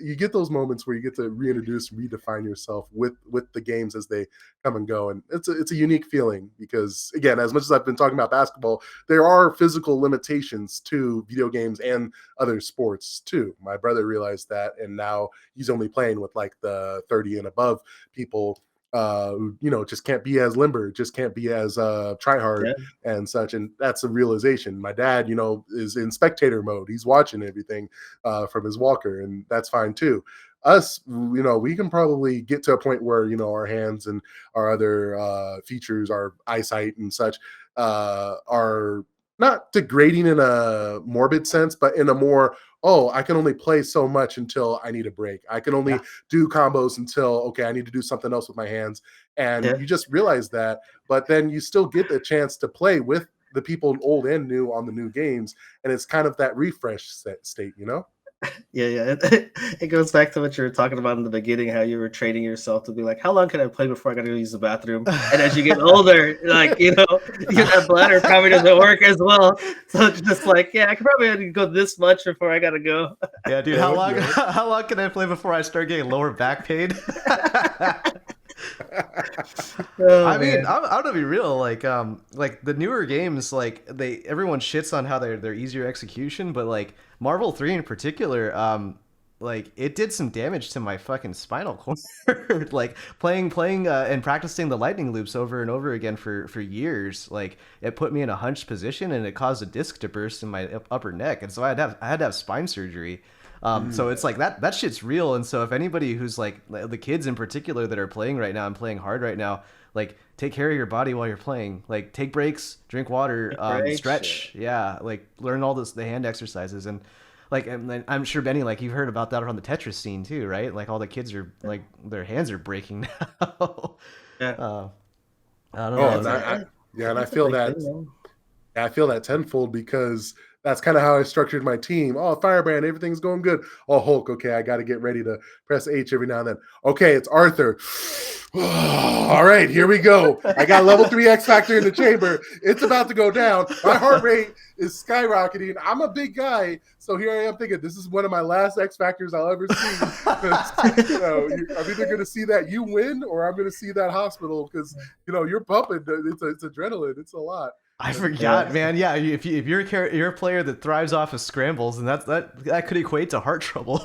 you get those moments where you get to reintroduce, redefine yourself with the games as they come and go, and it's a unique feeling because, again, as much as I've been talking about basketball, there are physical limitations to video games and other sports too. My brother realized that, and now he's only playing with like the 30 and above people who just can't be as limber, just can't be as try hard Yeah. and such. And that's a realization. My dad is in spectator mode. He's watching everything from his walker, and that's fine too. Us, we can probably get to a point where our hands and our other features, our eyesight and such, are not degrading in a morbid sense, but in a more, oh, I can only play so much until I need a break. I can only Yeah. do combos until, okay, I need to do something else with my hands. And Yeah. you just realize that, but then you still get the chance to play with the people old and new on the new games. And it's kind of that refresh state, Yeah. It goes back to what you were talking about in the beginning, how you were training yourself to be like, how long can I play before I gotta go use the bathroom? And as you get older, like, that bladder probably doesn't work as well. So it's just like, yeah, I can probably only go this much before I gotta go. Yeah, dude, how long how long can I play before I start getting lower back pain? Oh, I mean, man. I'm gonna be real. Like the newer games, like everyone shits on how they're easier execution, but like Marvel 3 in particular, like it did some damage to my fucking spinal cord. Like playing and practicing the lightning loops over and over again for years. Like it put me in a hunched position and it caused a disc to burst in my upper neck, and so I had to have spine surgery. So it's like that shit's real. And so if anybody who's like the kids in particular that are playing right now and playing hard right now, like take care of your body while you're playing. Like take breaks, drink water, Right, stretch. Yeah, like learn all the hand exercises. And like I'm sure Benny, like you've heard about that on the Tetris scene too, right? Like all the kids are like their hands are breaking now. Yeah. I don't Oh, know. and It's I a feel big that. thing, man. I feel that tenfold because that's kind of how I structured my team. Oh, Firebrand, everything's going good. Oh, Hulk, okay, I got to get ready to press H every now and then. Okay, it's Arthur. All right, here we go. I got level 3 X Factor in the chamber. It's about to go down. My heart rate is skyrocketing. I'm a big guy, so here I am thinking this is one of my last X Factors I'll ever see. I'm either going to see that you win or I'm going to see that hospital because you're pumping. It's adrenaline. It's a lot. I forgot, man. Yeah, if you're a player that thrives off of scrambles, and that could equate to heart trouble.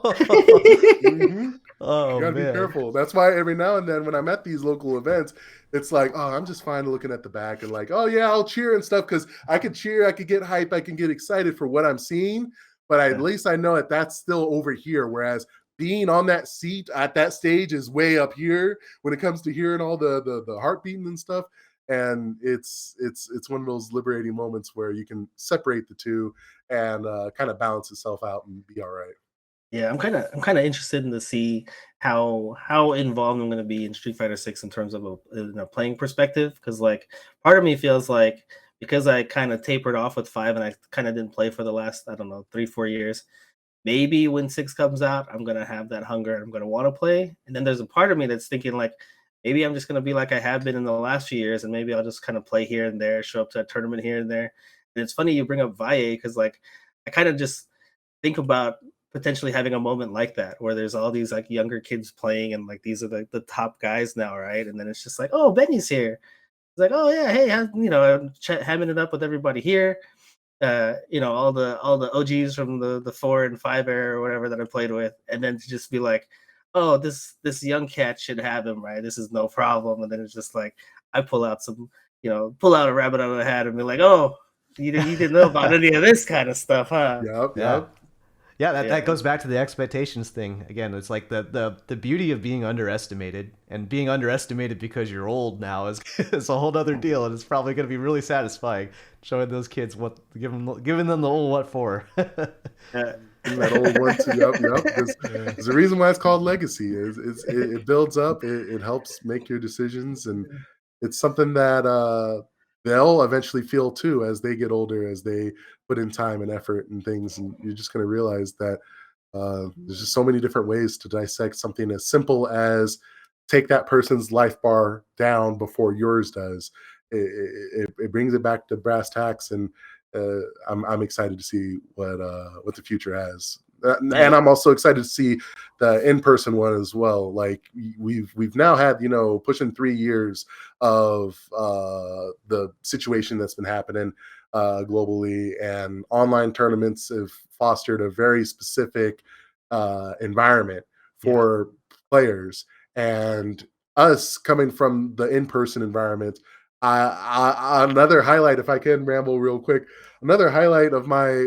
Mm-hmm. Oh You gotta man. be careful. That's why every now and then when I'm at these local events, it's like, oh, I'm just fine looking at the back and like, oh yeah, I'll cheer and stuff because I could cheer, I could get hype, I can get excited for what I'm seeing, but at least I know that that's still over here. Whereas being on that seat at that stage is way up here when it comes to hearing all the heart beating and stuff. And it's one of those liberating moments where you can separate the two and kind of balance itself out and be all right. Yeah, I'm kind of interested in to see how involved I'm going to be in Street Fighter 6 in terms of a playing perspective. Because like part of me feels like because I kind of tapered off with 5 and I kind of didn't play for the last, I don't know, 3-4 years. Maybe when 6 comes out, I'm gonna have that hunger and I'm gonna want to play. And then there's a part of me that's thinking like maybe I'm just gonna be like I have been in the last few years, and maybe I'll just kind of play here and there, show up to a tournament here and there. And it's funny you bring up Valle because like I kind of just think about potentially having a moment like that where there's all these like younger kids playing and like these are the top guys now, right? And then it's just like, oh, Benny's here. It's like, oh yeah, hey, I'm hamming it up with everybody here. All the OGs from the 4 and 5 era or whatever that I played with, and then to just be like, oh, this young cat should have him, right? This is no problem. And then it's just like I pull out a rabbit out of the hat and be like, oh, you didn't know about any of this kind of stuff, huh? Yep, Yeah. yep. Yeah, that, Yeah, that goes back to the expectations thing. Again, it's like the beauty of being underestimated, and being underestimated because you're old now is a whole other deal, and it's probably going to be really satisfying showing those kids giving them the old what for. yeah, That old one too. Yep, yep. There's a reason why it's called legacy. It builds up. It helps make your decisions, and it's something that they'll eventually feel too as they get older, as they put in time and effort and things. And you're just going to realize that there's just so many different ways to dissect something as simple as take that person's life bar down before yours does. It brings it back to brass tacks, and I'm excited to see what the future has. And yeah, I'm also excited to see the in-person one as well. Like we've now had pushing 3 years of the situation that's been happening globally, and online tournaments have fostered a very specific environment Yeah. for players. And us coming from the in-person environment, another highlight, if I can ramble real quick, another highlight of my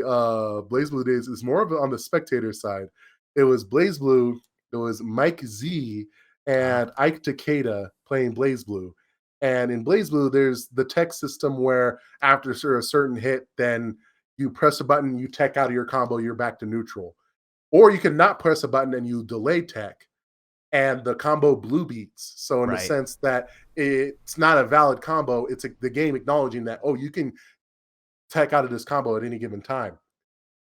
Blaze Blue days is more of on the spectator side. It was Blaze Blue, it was Mike Z and Ike Takeda playing Blaze Blue. And in Blaze Blue, there's the tech system where after a certain hit, then you press a button, you tech out of your combo, you're back to neutral. Or you can not press a button and you delay tech, and the combo blue beats. So in the Right. sense that it's not a valid combo, it's the game acknowledging that, oh, you can tech out of this combo at any given time.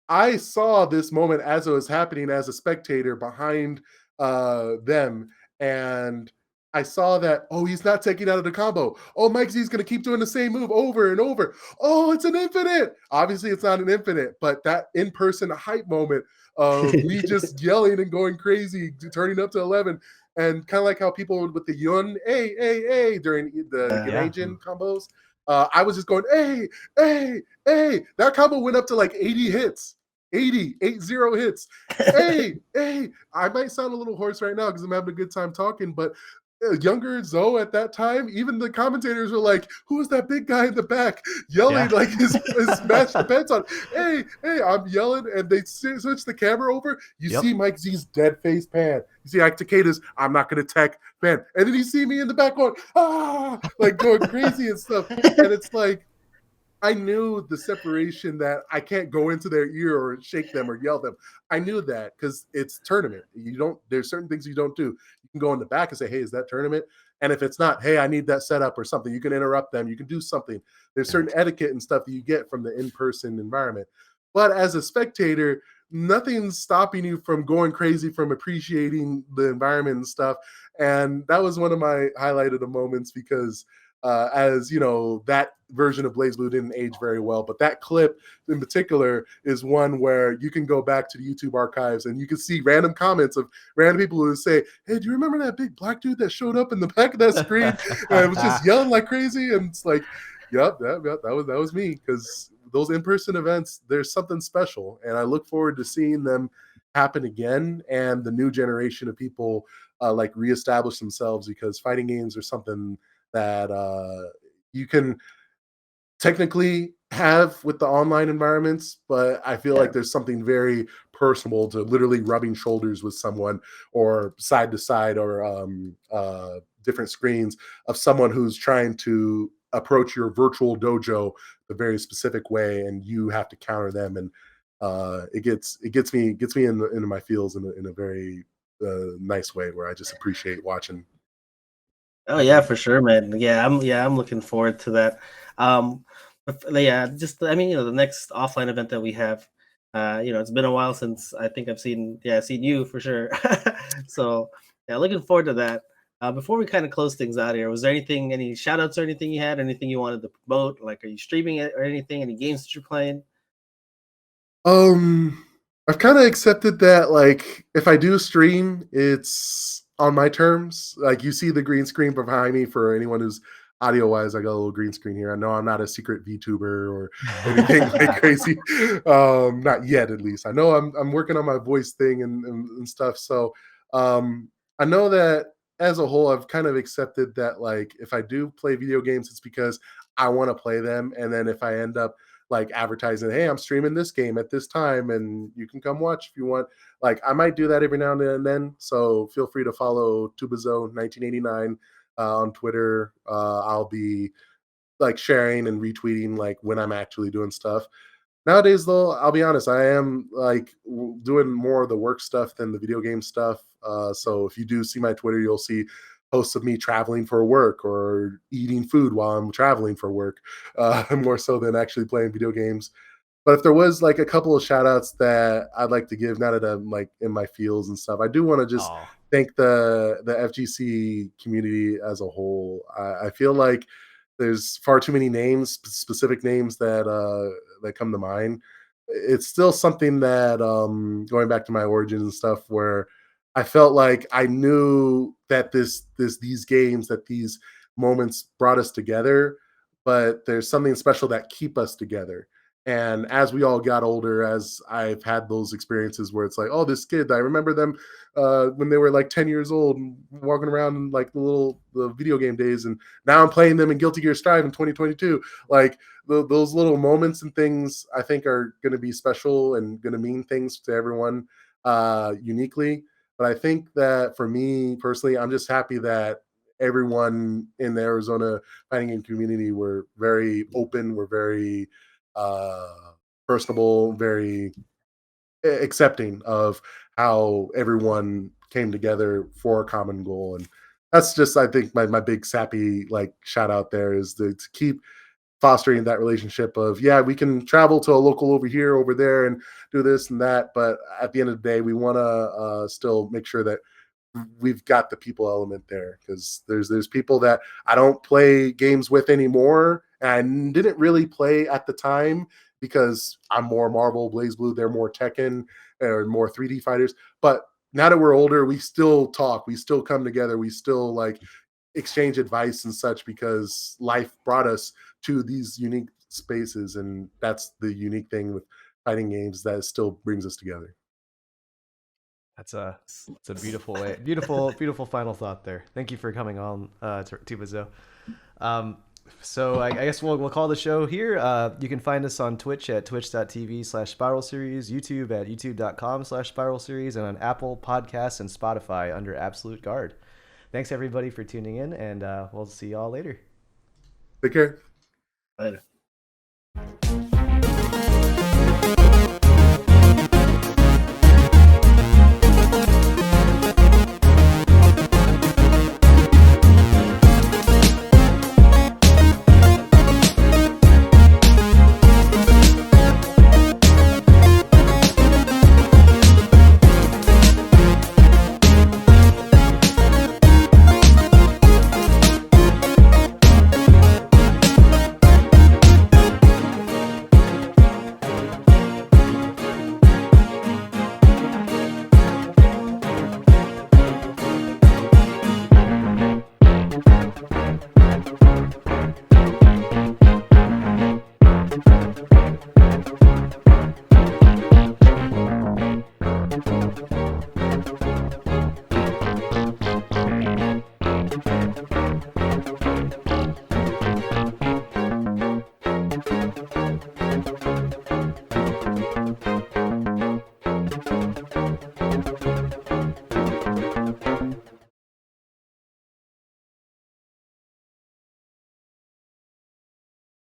I saw this moment as it was happening as a spectator behind them, and I saw that, oh, he's not taking out of the combo. Oh, Mike Z's going to keep doing the same move over and over. Oh, it's an infinite. Obviously, it's not an infinite, but that in-person hype moment of me just yelling and going crazy, turning up to 11, and kind of like how people would with the yun, hey, during the Yeah. Ganajin combos, I was just going, hey. That combo went up to like 80 hits. 80 hits. Hey, I might sound a little hoarse right now because I'm having a good time talking, but younger Zoe at that time, even the commentators were like, who is that big guy in the back yelling Yeah. like his match depends on, hey, I'm yelling, and they switch the camera over. You Yep. see Mike Z's dead face pan. You see Ike Takeda's, I'm not going to tech pan. And then you see me in the back going, like going crazy and stuff. And it's like, I knew the separation that I can't go into their ear or shake them or yell them. I knew that because it's tournament. There's certain things you don't do. You can go in the back and say, hey, is that tournament? And if it's not, hey, I need that setup or something, you can interrupt them. You can do something. There's certain etiquette and stuff that you get from the in-person environment. But as a spectator, nothing's stopping you from going crazy, from appreciating the environment and stuff. And that was one of my highlighted moments because as you know, that version of Blaze Blue didn't age very well, but that clip in particular is one where you can go back to the YouTube archives and you can see random comments of random people who say, hey, do you remember that big black dude that showed up in the back of that screen and was just yelling like crazy? And it's like, yep, that was me, because those in-person events, there's something special, and I look forward to seeing them happen again, and the new generation of people like reestablish themselves, because fighting games are something that you can technically have with the online environments, but I feel yeah. like there's something very personal to literally rubbing shoulders with someone, or side to side, or different screens of someone who's trying to approach your virtual dojo a very specific way, and you have to counter them, and it gets me into my feels in a very nice way, where I just appreciate watching. Oh yeah, for sure, man. I'm looking forward to that. Yeah, just I mean, the next offline event that we have, it's been a while since I think I've seen you for sure. So yeah, looking forward to that. Before we kind of close things out here, was there anything, any shout outs or anything you had, anything you wanted to promote? Like, are you streaming it or anything? Any games that you're playing? Um, I've kind of accepted that, like, if I do stream, it's on my terms. Like, you see the green screen behind me for anyone who's audio wise. I got a little green screen here. I know I'm not a secret VTuber or anything like crazy. Not yet, at least. I know I'm working on my voice thing and stuff. So, I know that as a whole, I've kind of accepted that, like, if I do play video games, it's because I want to play them, and then if I end up like advertising, hey, I'm streaming this game at this time and you can come watch if you want. Like, I might do that every now and then. So feel free to follow Tubazo 1989 on Twitter. I'll be like sharing and retweeting like when I'm actually doing stuff. Nowadays, though, I'll be honest, I am like doing more of the work stuff than the video game stuff. So if you do see my Twitter, you'll see posts of me traveling for work or eating food while I'm traveling for work, more so than actually playing video games. But if there was like a couple of shout outs that I'd like to give now that I'm like in my fields and stuff, I do want to just Oh, thank the FGC community as a whole. I feel like there's far too many names, specific names that come to mind. It's still something that going back to my origins and stuff, where I felt like I knew that these games, that these moments brought us together, but there's something special that keep us together. And as we all got older, as I've had those experiences where it's like, oh, this kid, I remember them when they were like 10 years old and walking around in like the video game days, and now I'm playing them in Guilty Gear Strive in 2022. Like those little moments and things, I think are going to be special and going to mean things to everyone uniquely. But I think that for me personally, I'm just happy that everyone in the Arizona fighting game community were very open, were very uh, personable, very accepting of how everyone came together for a common goal. And that's just, I think, my big sappy like shout out there is to keep fostering that relationship of, yeah, we can travel to a local over here, over there, and do this and that. But at the end of the day, we want to still make sure that we've got the people element there, because there's people that I don't play games with anymore, and I didn't really play at the time because I'm more Marvel, Blaze Blue, they're more Tekken or more 3D fighters. But now that we're older, we still talk, we still come together, we still like exchange advice and such, because life brought us to these unique spaces, and that's the unique thing with fighting games, that still brings us together. it's a beautiful way, beautiful final thought there. Thank you for coming on, Tubazo. Um, so I guess we'll call the show here. You can find us on Twitch at twitch.tv/Spiral Series, YouTube at youtube.com/Spiral Series, and on Apple Podcasts and Spotify under Absolute Guard. Thanks everybody for tuning in, and we'll see y'all later. Take care. Later.